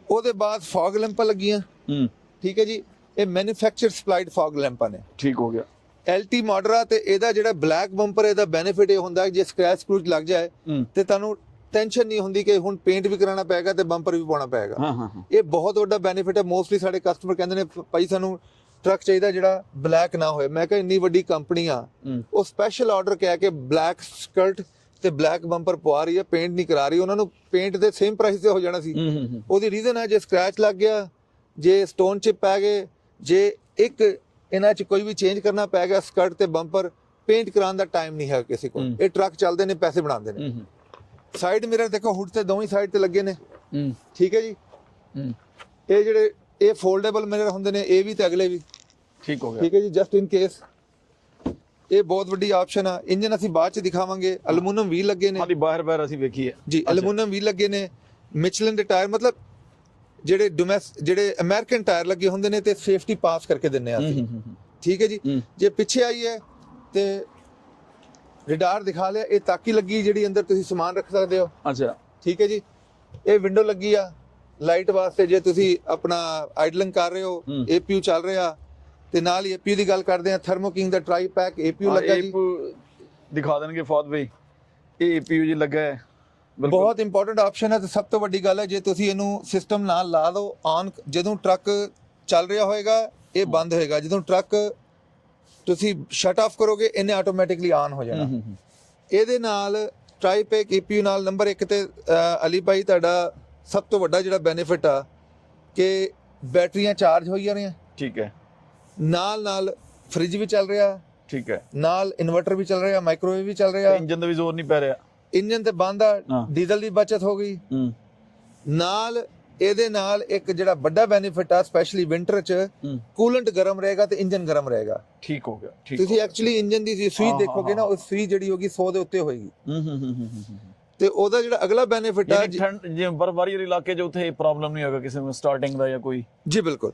ਉਹਦੇ ਬਾਅਦ ਫੌਗ ਲੈਂਪਾਂ ਲੱਗੀਆਂ। ਠੀਕ ਹੈ ਜੀ, ਇਹ ਮੈਨੂਫੈਕਚਰ ਸਪਲਾਈਡ ਫੌਗ ਲੈਂਪਾਂ ਨੇ। ਠੀਕ ਹੋ ਗਿਆ। LT ਮਾਡਲ ਆ ਤੇ ਇਹਦਾ ਜਿਹੜਾ ਬਲੈਕ ਬੰਪਰ, ਇਹਦਾ ਬੈਨੀਫਿਟ ਇਹ ਹੁੰਦਾ ਜੇ ਸਕ੍ਰੈਚ ਸਕਰੂਚ ਲੱਗ ਜਾਏ ਤੇ ਤੁਹਾਨੂੰ ਟੈਨਸ਼ਨ ਨਹੀਂ ਹੁੰਦੀ ਕਿ ਹੁਣ ਪੇਂਟ ਵੀ ਕਰਾਉਣਾ ਪਏਗਾ ਤੇ ਬੰਪਰ ਵੀ ਪਾਉਣਾ ਪਏਗਾ। ਇਹ ਬਹੁਤ ਵੱਡਾ ਬੈਨੀਫਿਟ ਹੈ। ਮੋਸਟਲੀ ਸਾਡੇ ਕਸਟਮਰ ਕਹਿੰਦੇ ਨੇ ਭਾਈ ਸਾਨੂੰ ਟਰੱਕ ਚਾਹੀਦਾ ਜਿਹੜਾ ਬਲੈਕ ਨਾ ਹੋਏ। ਮੈਂ ਕਿਹਾ ਇੰਨੀ ਵੱਡੀ ਕੰਪਨੀ ਆ, ਉਹ ਸਪੈਸ਼ਲ ਆਰਡਰ ਕਹਿ ਕੇ ਬਲੈਕ ਸਕਰਟ ਤੇ ਬਲੈਕ ਬੰਪਰ ਪਵਾ ਰਹੀ ਹੈ, ਪੇਂਟ ਨਹੀਂ ਕਰਾ ਰਹੀ। ਉਹਨਾਂ ਨੂੰ ਪੇਂਟ ਦੇ ਸੇਮ ਪ੍ਰਾਈਸ ਤੇ ਹੋ ਜਾਣਾ ਸੀ। ਉਹਦੀ ਰੀਜ਼ਨ ਹੈ ਜੇ ਸਕ੍ਰੈਚ ਲੱਗ ਗਿਆ, ਜੇ ਸਟੋਨ ਚਿਪ ਪੈ ਗਏ, ਜੇ ਇੱਕ ਇਹਨਾਂ 'ਚ ਕੋਈ ਵੀ ਚੇਂਜ ਕਰਨਾ ਪੈ ਗਿਆ ਸਕਰਟ ਤੇ ਬੰਪਰ, ਪੇਂਟ ਕਰਾਉਣ ਦਾ ਟਾਈਮ ਨਹੀਂ ਹੈ ਕਿਸੇ ਕੋਲ। ਇਹ ਟਰੱਕ ਚੱਲਦੇ ਨੇ, ਪੈਸੇ ਬਣਾਉਂਦੇ ਨੇ। ਸਾਈਡ ਮਿਰਰ ਦੇਖੋ, ਹੁੱਡ ਤੇ ਦੋਵੇਂ ਸਾਈਡ ਤੇ ਲੱਗੇ ਨੇ। ਠੀਕ ਹੈ ਜੀ। ਇਹ ਜਿਹੜੇ ਇਹ ਫੋਲਡੇਬਲ ਮਿਰਰ ਹੁੰਦੇ ਨੇ, ਇਹ ਵੀ ਤੇ ਅਗਲੇ ਵੀ। ਠੀਕ ਹੋ ਗਿਆ। ਠੀਕ ਹੈ ਜੀ, ਜਸਟ ਇਨ ਕੇਸ। ਇਹ ਬਹੁਤ ਵੱਡੀ ਆਪਸ਼ਨ ਆ। ਇੰਜਨ ਅਸੀਂ ਬਾਅਦ ਚ ਦਿਖਾਵਾਂਗੇ। ਐਲੂਮੀਨੀਅਮ ਵੀਲ ਲੱਗੇ ਨੇ। ਖਾਲੀ ਬਾਹਰ ਅਸੀਂ ਵੇਖੀਏ ਜੀ, ਐਲੂਮੀਨੀਅਮ ਵੀਲ ਲੱਗੇ ਨੇ। ਮਿਚਲਨ ਦੇ ਟਾਇਰ, ਮਤਲਬ ਜਿਹੜੇ ਅਮਰੀਕਨ ਟਾਇਰ ਲੱਗੇ ਹੁੰਦੇ ਨੇ ਤੇ ਸੇਫਟੀ ਪਾਸ ਕਰਕੇ ਦਿੰਨੇ ਆ ਅਸੀਂ। ਠੀਕ ਹੈ ਜੀ। ਜੇ ਪਿੱਛੇ ਆਈ ਹੈ ਤੇ ਰਡਾਰ ਦਿਖਾ ਲਿਆ। ਇਹ ਤਾਕੀ ਲੱਗੀ ਜਿਹੜੀ ਅੰਦਰ ਤੁਸੀਂ ਸਮਾਨ ਰੱਖ ਸਕਦੇ ਹੋ। ਅੱਛਾ, ਠੀਕ ਹੈ ਜੀ। ਇਹ ਵਿੰਡੋ ਲੱਗੀ ਆ ਲਾਈਟ ਵਾਸਤੇ, ਜੇ ਤੁਸੀਂ ਆਪਣਾ ਆਈਡਲਿੰਗ ਕਰ ਰਹੇ ਹੋ, APU ਚੱਲ ਰਿਹਾ। ਤੇ ਨਾਲ ਹੀ APU ਦੀ ਗੱਲ ਕਰਦੇ ਆ, ਥਰਮੋ ਕਿੰਗ ਦਾ ਟਰਾਈ ਪੈਕ APU ਲੱਗਾ ਜੀ। ਦਿਖਾ ਦੇਣਗੇ ਫੌਦ ਭਾਈ, ਇਹ APU ਜੀ ਲੱਗਾ ਹੈ। ਬਹੁਤ ਇੰਪੋਰਟੈਂਟ ਆਪਸ਼ਨ ਹੈ। ਤੇ ਸਭ ਤੋਂ ਵੱਡੀ ਗੱਲ ਹੈ ਜੇ ਤੁਸੀਂ ਇਹਨੂੰ ਸਿਸਟਮ ਨਾਲ ਲਾ ਦਿਓ ਆਨ, ਜਦੋਂ ਟਰੱਕ ਚੱਲ ਰਿਹਾ ਹੋਏਗਾ ਇਹ ਬੰਦ ਹੋਏਗਾ। ਜਦੋਂ ਟਰੱਕ ਤੁਸੀਂ ਸ਼ਟ ਆਫ ਕਰੋਗੇ ਇਹਨੇ ਆਟੋਮੈਟਿਕਲੀ ਆਨ ਹੋ ਜਾਣਾ। ਇਹਦੇ ਨਾਲ ਟਰਾਈ ਪੈਕ APU ਨਾਲ ਨੰਬਰ 1 ਤੇ ਅਲੀ ਭਾਈ ਤੁਹਾਡਾ ਸਭ ਤੋਂ ਵੱਡਾ ਜਿਹੜਾ ਬੈਨੀਫਿਟ ਆ ਕਿ ਬੈਟਰੀਆਂ ਚਾਰਜ ਹੋਈ ਜਾ ਰਹੀਆਂ। ਠੀਕ ਹੈ। ਨਾਲ ਫ੍ਰਿਜ ਵੀ ਚੱਲ ਰਿਹਾ। ਠੀਕ ਹੈ। ਨਾਲ ਇਨਵਰਟਰ ਵੀ ਚੱਲ ਰਿਹਾ, ਮਾਈਕ੍ਰੋਵੇਵ ਵੀ ਚੱਲ ਰਿਹਾ। ਇੰਜਨ ਦਾ ਵੀ ਜ਼ੋਰ ਨਹੀਂ ਪੈ ਰਿਹਾ। ਇੰਜਨ ਤੇ ਬੰਦ ਆ, ਡੀਜ਼ਲ ਦੀ ਬਚਤ ਹੋ ਗਈ। ਨਾਲ ਇਹਦੇ ਨਾਲ ਇੱਕ ਜਿਹੜਾ ਵੱਡਾ ਬੈਨੀਫਿਟ ਆ, ਸਪੈਸ਼ਲੀ ਵਿੰਟਰ 'ਚ ਕੂਲੈਂਟ ਗਰਮ ਰਹੇਗਾ ਤੇ ਇੰਜਨ ਗਰਮ ਰਹੇਗਾ। ਠੀਕ ਹੋ ਗਿਆ। ਤੁਸੀਂ ਐਕਚੁਅਲੀ ਇੰਜਨ ਦੀ ਸਵੀਚ ਦੇਖੋਗੇ ਨਾ, ਉਹ ਸਵੀਚ ਜਿਹੜੀ ਹੋਗੀ 100 ਦੇ ਉੱਤੇ ਹੋਏਗੀ। ਤੇ ਉਹਦਾ ਜਿਹੜਾ ਅਗਲਾ ਬੈਨੀਫਿਟ ਆ, ਜਿਵੇਂ ਬਰਫਬਾਰੀ ਵਾਲੇ ਇਲਾਕੇ 'ਚ ਉੱਥੇ ਪ੍ਰੋਬਲਮ ਨਹੀਂ ਹੋਏਗਾ ਕਿਸੇ ਨੂੰ ਸਟਾਰਟਿੰਗ ਦਾ ਜਾਂ ਕੋਈ। ਜੀ ਬਿਲਕੁਲ।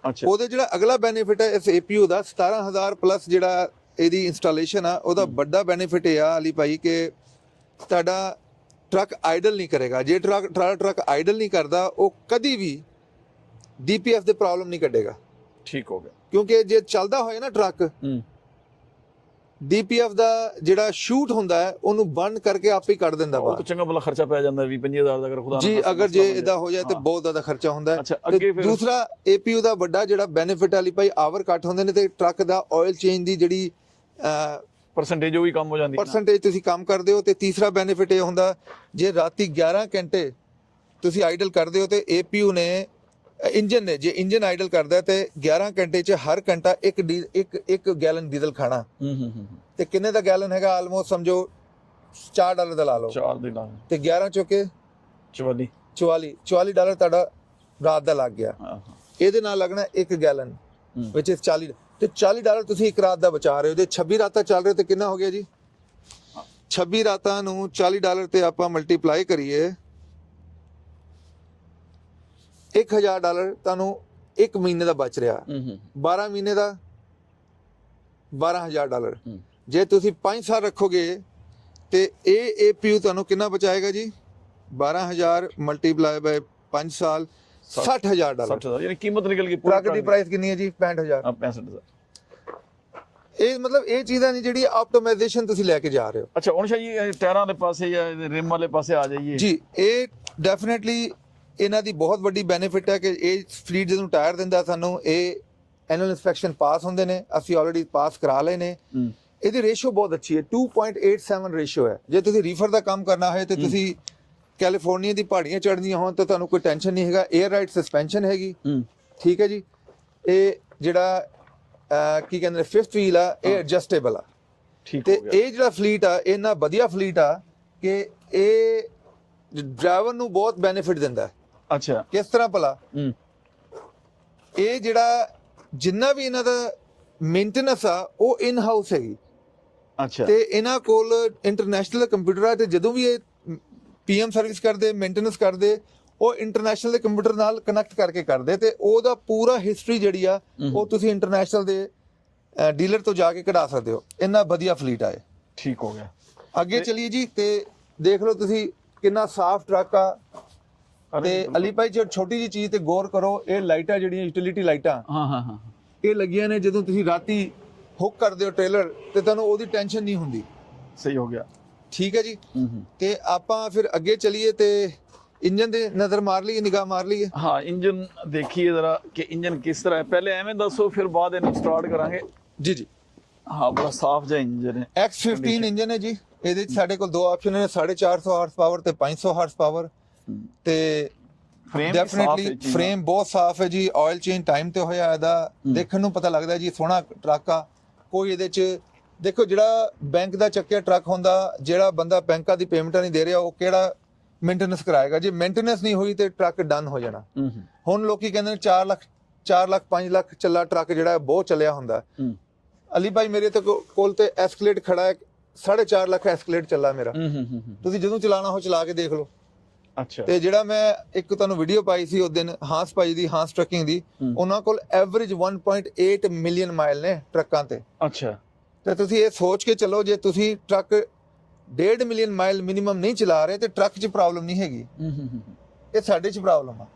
ਅੱਛਾ, ਉਹਦੇ ਜਿਹੜਾ ਅਗਲਾ ਬੈਨੀਫਿਟ ਹੈ ਇਸ APU ਦਾ 17000 ਪਲੱਸ ਜਿਹੜਾ ਇਹਦੀ ਇੰਸਟਾਲੇਸ਼ਨ ਆ, ਉਹਦਾ ਵੱਡਾ ਬੈਨੀਫਿਟ ਇਹ ਆ ਅਲੀ ਭਾਈ ਕਿ ਤੁਹਾਡਾ ਟਰੱਕ ਆਈਡਲ ਨਹੀਂ ਕਰੇਗਾ। ਜੇ ਟਰੱਕ ਆਈਡਲ ਨਹੀਂ ਕਰਦਾ, ਉਹ ਕਦੀ ਵੀ DPF ਦੇ ਪ੍ਰੋਬਲਮ ਨਹੀਂ ਕੱਢੇਗਾ। ਠੀਕ ਹੋ ਗਿਆ। ਕਿਉਂਕਿ ਜੇ ਚੱਲਦਾ ਹੋਏ ਨਾ ਟਰੱਕ, DPF ਦਾ ਜਿਹੜਾ ਸ਼ੂਟ ਹੁੰਦਾ ਹੈ ਉਹਨੂੰ ਬੰਦ ਕਰਕੇ ਆਪੇ ਹੀ ਕੱਢ ਦਿੰਦਾ ਬਾਹਰ। ਉਹ ਚੰਗਾ ਭਲਾ ਖਰਚਾ ਪੈ ਜਾਂਦਾ 20-25000 ਦਾ, ਅਗਰ ਖੁਦਾ ਜੀ ਅਗਰ ਜੇ ਇਹਦਾ ਹੋ ਜਾਏ ਤੇ ਬਹੁਤ ਜ਼ਿਆਦਾ ਖਰਚਾ ਹੁੰਦਾ ਹੈ। ਦੂਸਰਾ APU ਦਾ ਵੱਡਾ ਜਿਹੜਾ ਬੈਨੀਫਿਟ ਵਾਲੀ ਭਾਈ, ਆਵਰ ਘੱਟ ਹੁੰਦੇ ਨੇ ਤੇ ਟਰੱਕ ਦਾ ਆਇਲ ਚੇਂਜ ਦੀ ਜਿਹੜੀ ਪਰਸੈਂਟੇਜ ਉਹ ਵੀ ਕੰਮ ਹੋ ਜਾਂਦੀ ਹੈ। ਪਰਸੈਂਟੇਜ ਤੁਸੀਂ ਕੰਮ ਕਰਦੇ ਹੋ। ਤੇ ਤੀਸਰਾ ਬੈਨੀਫਿਟ ਇਹ ਹੁੰਦਾ ਜੇ ਰਾਤੀ 11 ਘੰਟੇ ਤੁਸੀਂ ਆਈਡਲ ਕਰਦੇ ਹੋ ਤੇ APU ਨੇ ਇੰਜਨ ਨੇ, ਜੇ ਇੰਜਨ ਆਈਡਲ ਕਰਦਾ ਤੇ 11 ਘੰਟੇ 'ਚ ਹਰ ਘੰਟਾ ਇੱਕ ਗੈਲਨ ਡੀਜ਼ਲ ਖਾਣਾ। ਤੇ ਕਿੰਨੇ ਦਾ ਗੈਲਨ ਹੈਗਾ? ਆਲਮੋਸਟ ਸਮਝੋ $4 ਦਾ ਲਾ ਲਓ। 4 ਦੇ ਲਾ ਤੇ 11 ਚੋਕੇ 44 ਡਾਲਰ ਤੁਹਾਡਾ ਰਾਤ ਦਾ ਲੱਗ ਗਿਆ। ਇਹਦੇ ਨਾਲ ਲੱਗਣਾ 1 ਗੈਲਨ ਵਿਚ ਇਸ 40 ਤੇ $40 ਤੁਸੀਂ ਇੱਕ ਰਾਤ ਦਾ ਬਚਾ ਰਹੇ ਹੋ। ਜੇ 26 ਰਾਤਾਂ ਚੱਲ ਰਹੇ ਤੇ ਕਿੰਨਾ ਹੋ ਗਿਆ ਜੀ? 26 ਰਾਤਾਂ ਨੂੰ $40 ਤੇ ਆਪਾਂ ਮਲਟੀਪਲਾਈ ਕਰੀਏ, $1000 ਤੁਹਾਨੂੰ ਇੱਕ ਮਹੀਨੇ ਦਾ ਬਚ ਰਿਹਾ। 12 ਮਹੀਨੇ ਦਾ $12000। ਜੇ ਤੁਸੀਂ 5 ਸਾਲ ਰੱਖੋਗੇ ਤੇ ਇਹ APU ਤੁਹਾਨੂੰ ਕਿੰਨਾ ਬਚਾਏਗਾ ਜੀ? 12000 ਮਲਟੀਪਲਾਈ ਬਾਈ 5 ਸਾਲ, $60000। 60000 ਯਾਨੀ ਕੀਮਤ ਨਿਕਲ ਗਈ। ਟਰੱਕ ਦੀ ਪ੍ਰਾਈਸ ਕਿੰਨੀ ਹੈ ਜੀ? 65000। 65000। ਇਹ ਮਤਲਬ ਇਹ ਚੀਜ਼ਾਂ ਨਹੀਂ ਜਿਹੜੀ ਆਪਟੀਮਾਈਜ਼ੇਸ਼ਨ ਤੁਸੀਂ ਲੈ ਕੇ ਜਾ ਰਹੇ ਹੋ। ਅੱਛਾ, ਹੁਣ ਸ਼ਾਇਦ ਟਾਇਰਾਂ ਦੇ ਪਾਸੇ ਜਾਂ ਰਿਮ ਵਾਲੇ ਪਾਸੇ ਆ ਜਾਈਏ ਜੀ। ਇਹ ਡੈਫੀਨਿਟਲੀ ਇਹਨਾਂ ਦੀ ਬਹੁਤ ਵੱਡੀ ਬੈਨੀਫਿਟ ਹੈ ਕਿ ਇਹ ਫਲੀਟ ਜਦੋਂ ਟਾਇਰ ਦਿੰਦਾ ਸਾਨੂੰ, ਇਹ ਐਨੂਅਲ ਇਨਸਪੈਕਸ਼ਨ ਪਾਸ ਹੁੰਦੇ ਨੇ, ਅਸੀਂ ਆਲਰੇਡੀ ਪਾਸ ਕਰਾ ਲਏ ਨੇ। ਇਹਦੀ ਰੇਸ਼ੋ ਬਹੁਤ ਅੱਛੀ ਹੈ, 2.87 ਰੇਸ਼ੋ ਹੈ। ਜੇ ਤੁਸੀਂ ਰੀਫਰ ਦਾ ਕੰਮ ਕਰਨਾ ਹੋਏ ਤੇ ਤੁਸੀਂ ਕੈਲੀਫੋਰਨੀਆ ਦੀ ਪਹਾੜੀਆਂ ਚੜ੍ਹਨੀਆਂ ਹੋਣ ਤਾਂ ਤੁਹਾਨੂੰ ਕੋਈ ਟੈਨਸ਼ਨ ਨਹੀਂ ਹੈਗਾ। 에ਅਰ ਰਾਈਟ ਸਸਪੈਂਸ਼ਨ ਹੈਗੀ। ਠੀਕ ਹੈ ਜੀ। ਇਹ ਜਿਹੜਾ ਕੀ ਕਹਿੰਦੇ ਨੇ 5th ਵੀਲ ਆ, ਇਹ ਐਡਜਸਟੇਬਲ ਆ। ਠੀਕ ਤੇ ਇਹ ਜਿਹੜਾ ਫਲੀਟ ਆ, ਇਹਨਾਂ ਵਧੀਆ ਫਲੀਟ ਆ ਕਿ ਇਹ ਡਰਾਈਵਰ ਨੂੰ ਬਹੁਤ ਬੈਨੀਫਿਟ ਦਿੰਦਾ ਹੈ। ਅੱਛਾ। ਕਿਸ ਤਰ੍ਹਾਂ ਭਲਾ? ਇਹ ਜਿਹੜਾ ਜਿੰਨਾ ਵੀ ਇਹਨਾਂ ਦਾ ਮੇਨਟੇਨੈਂਸ ਆ ਉਹ ਇਨ ਹਾਊਸ ਹੈਗੀ। ਅੱਛਾ। ਤੇ ਇਹਨਾਂ ਕੋਲ ਇੰਟਰਨੈਸ਼ਨਲ ਕੰਪਿਊਟਰ ਆ ਤੇ ਜਦੋਂ ਵੀ ਇਹ ਪੀਐਮ ਸਰਵਿਸ ਕਰਦੇ, ਮੇਨਟੇਨੈਂਸ ਕਰਦੇ, ਉਹ ਇੰਟਰਨੈਸ਼ਨਲ ਦੇ ਕੰਪਿਊਟਰ ਨਾਲ ਕਨੈਕਟ ਕਰਕੇ ਕਰਦੇ ਤੇ ਉਹਦਾ ਪੂਰਾ ਹਿਸਟਰੀ ਜਿਹੜੀ ਆ ਉਹ ਤੁਸੀਂ ਇੰਟਰਨੈਸ਼ਨਲ ਦੇ ਡੀਲਰ ਤੋਂ ਜਾ ਕੇ ਕਢਾ ਸਕਦੇ ਹੋ। ਇੰਨਾ ਵਧੀਆ ਫਲੀਟ ਆ ਇਹ। ਠੀਕ ਹੋ ਗਿਆ। ਅੱਗੇ ਚਲੀਏ ਜੀ ਤੇ ਦੇਖ ਲਓ ਤੁਸੀਂ ਕਿੰਨਾ ਸਾਫ਼ ਟਰੱਕ ਆ। ਤੇ ਅਲੀ ਭਾਈ ਜੇ ਛੋਟੀ ਜੀ ਚੀਜ਼ ਤੇ ਗੌਰ ਕਰੋ, ਇਹ ਲਾਈਟਾਂ ਜਿਹੜੀਆਂ ਯੂਟਿਲਿਟੀ ਲਾਈਟਾਂ ਹਾਂ ਇਹ ਲੱਗੀਆਂ ਨੇ। ਜਦੋਂ ਤੁਸੀਂ ਰਾਤੀ ਹੁੱਕ ਕਰਦੇ ਹੋ ਟ੍ਰੇਲਰ ਤੇ ਤੁਹਾਨੂੰ ਉਹਦੀ ਟੈਨਸ਼ਨ ਨਹੀਂ ਹੁੰਦੀ। ਸਹੀ ਹੋ ਗਿਆ। ਠੀਕ ਹੈ ਜੀ। ਤੇ ਆਪਾਂ ਫਿਰ ਅੱਗੇ ਚਲੀਏ ਤੇ ਇੰਜਨ ਦੇ ਨਜ਼ਰ ਮਾਰ ਲਈਏ, ਨਿਗਾਹ ਮਾਰ ਲਈਏ। ਹਾਂ, ਇੰਜਨ ਦੇਖੀਏ ਜ਼ਰਾ ਕਿ ਇੰਜਨ ਕਿਸ ਤਰ੍ਹਾਂ ਹੈ। ਪਹਿਲੇ ਐਵੇਂ ਦੱਸੋ, ਫਿਰ ਬਾਅਦ ਇਹਨੂੰ ਸਟਾਰਟ ਕਰਾਂਗੇ। ਜੀ ਜੀ। ਹਾਂ, ਬੜਾ ਸਾਫ਼ ਜਿਹਾ ਇੰਜਨ ਹੈ। X15 ਇੰਜਨ ਹੈ ਜੀ। ਇਹਦੇ 'ਚ ਸਾਡੇ ਕੋਲ ਦੋ ਆਪਸ਼ਨ ਨੇ, 450 ਹਾਰਸ ਪਾਵਰ ਤੇ 500 ਹਾਰਸ ਪਾਵਰ। ਤੇ ਡੈਫੀਨਿਟਲੀ ਫਰੇਮ ਬਹੁਤ ਸਾਫ਼ ਹੈ ਜੀ। ਆਇਲ ਚੇਂਜ ਟਾਈਮ ਤੇ ਹੋਇਆ ਇਹਦਾ। ਦੇਖਣ ਨੂੰ ਪਤਾ ਲੱਗਦਾ ਜੀ ਸੋਹਣਾ ਟਰੱਕ ਆ। ਕੋਈ ਇਹਦੇ 'ਚ ਦੇਖੋ ਜਿਹੜਾ ਬੈਂਕ ਦਾ ਚੱਕਿਆ ਟਰੱਕ ਹੁੰਦਾ, ਜਿਹੜਾ ਬੰਦਾ ਬੈਂਕਾਂ ਦੀ ਪੇਮੈਂਟਾਂ ਨਹੀਂ ਦੇ ਰਿਹਾ, ਉਹ ਕਿਹੜਾ ਮੇਨਟੇਨੈਂਸ ਕਰਾਏਗਾ? ਜੇ ਮੇਨਟੇਨੈਂਸ ਨਹੀਂ ਹੋਈ ਤੇ ਟਰੱਕ ਡਨ ਹੋ ਜਾਣਾ। ਹੁਣ ਲੋਕੀ ਕਹਿੰਦੇ ਨੇ 4 ਲੱਖ 5 ਲੱਖ ਚੱਲਾ ਟਰੱਕ ਜਿਹੜਾ ਬਹੁਤ ਚੱਲਿਆ ਹੁੰਦਾ। ਅਲੀ ਭਾਈ ਮੇਰੇ ਤੇ ਕੋਲ ਤੇ ਐਸਕਲੇਟ ਖੜਾ ਹੈ, 4.5 ਲੱਖ ਐਸਕਲੇਟ ਚੱਲਾ ਮੇਰਾ। ਤੁਸੀਂ ਜਦੋਂ ਚਲਾਣਾ ਹੋ ਚਲਾ ਕੇ ਦੇਖ ਲਓ। ਅੱਛਾ। ਤੇ ਜਿਹੜਾ ਮੈਂ ਇੱਕ ਤੁਹਾਨੂੰ ਵੀਡੀਓ ਪਾਈ ਸੀ ਉਸ ਦਿਨ ਹਾਂਸ ਭਾਈ ਦੀ, ਹਾਂਸ ਟਰੱਕਿੰਗ ਦੀ, ਉਹਨਾਂ ਕੋਲ ਐਵਰੇਜ 1.8 ਮਿਲੀਅਨ ਮਾਈਲ ਨੇ ਟਰੱਕਾਂ ਤੇ। ਅੱਛਾ। ਤੇ ਤੁਸੀਂ ਇਹ ਸੋਚ ਕੇ ਚੱਲੋ, ਜੇ ਤੁਸੀਂ ਟਰੱਕ 1.5 ਮਿਲੀਅਨ ਮਾਈਲ ਮਿਨੀਮਮ ਨਹੀਂ ਚਲਾ ਰਹੇ ਤੇ ਟਰੱਕ 'ਚ ਪ੍ਰੋਬਲਮ ਨਹੀਂ ਹੈਗੀ, ਇਹ ਸਾਡੇ 'ਚ ਪ੍ਰੋਬਲਮ ਆ।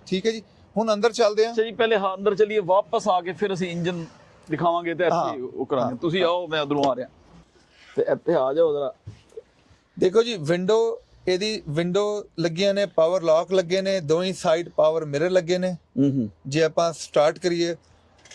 ਠੀਕ ਹੈ ਜੀ। ਹੁਣ ਅੰਦਰ ਚੱਲਦੇ ਆ। ਜੀ ਪਹਿਲੇ ਅੰਦਰ ਚਲੀਏ, ਵਾਪਸ ਆ ਕੇ ਫਿਰ ਅਸੀਂ ਇੰਜਨ ਦਿਖਾਵਾਂਗੇ ਤੇ ਇੱਥੇ ਉਹ ਕਰਾਂਗੇ। ਤੁਸੀਂ ਆਓ, ਮੈਂ ਉਧਰੋਂ ਆ ਰਿਹਾ ਤੇ ਇੱਥੇ ਆ ਜਾਓ ਜ਼ਰਾ। ਦੇਖੋ ਜੀ, ਇਹਦੀ ਵਿੰਡੋ ਲੱਗੀਆਂ ਨੇ, ਪਾਵਰ ਲੌਕ ਲੱਗੇ ਨੇ, ਦੋਵੇਂ ਸਾਈਡ ਪਾਵਰ ਮਿਰਰ ਲੱਗੇ ਨੇ। ਜੇ ਆਪਾਂ ਸਟਾਰਟ ਕਰੀਏ,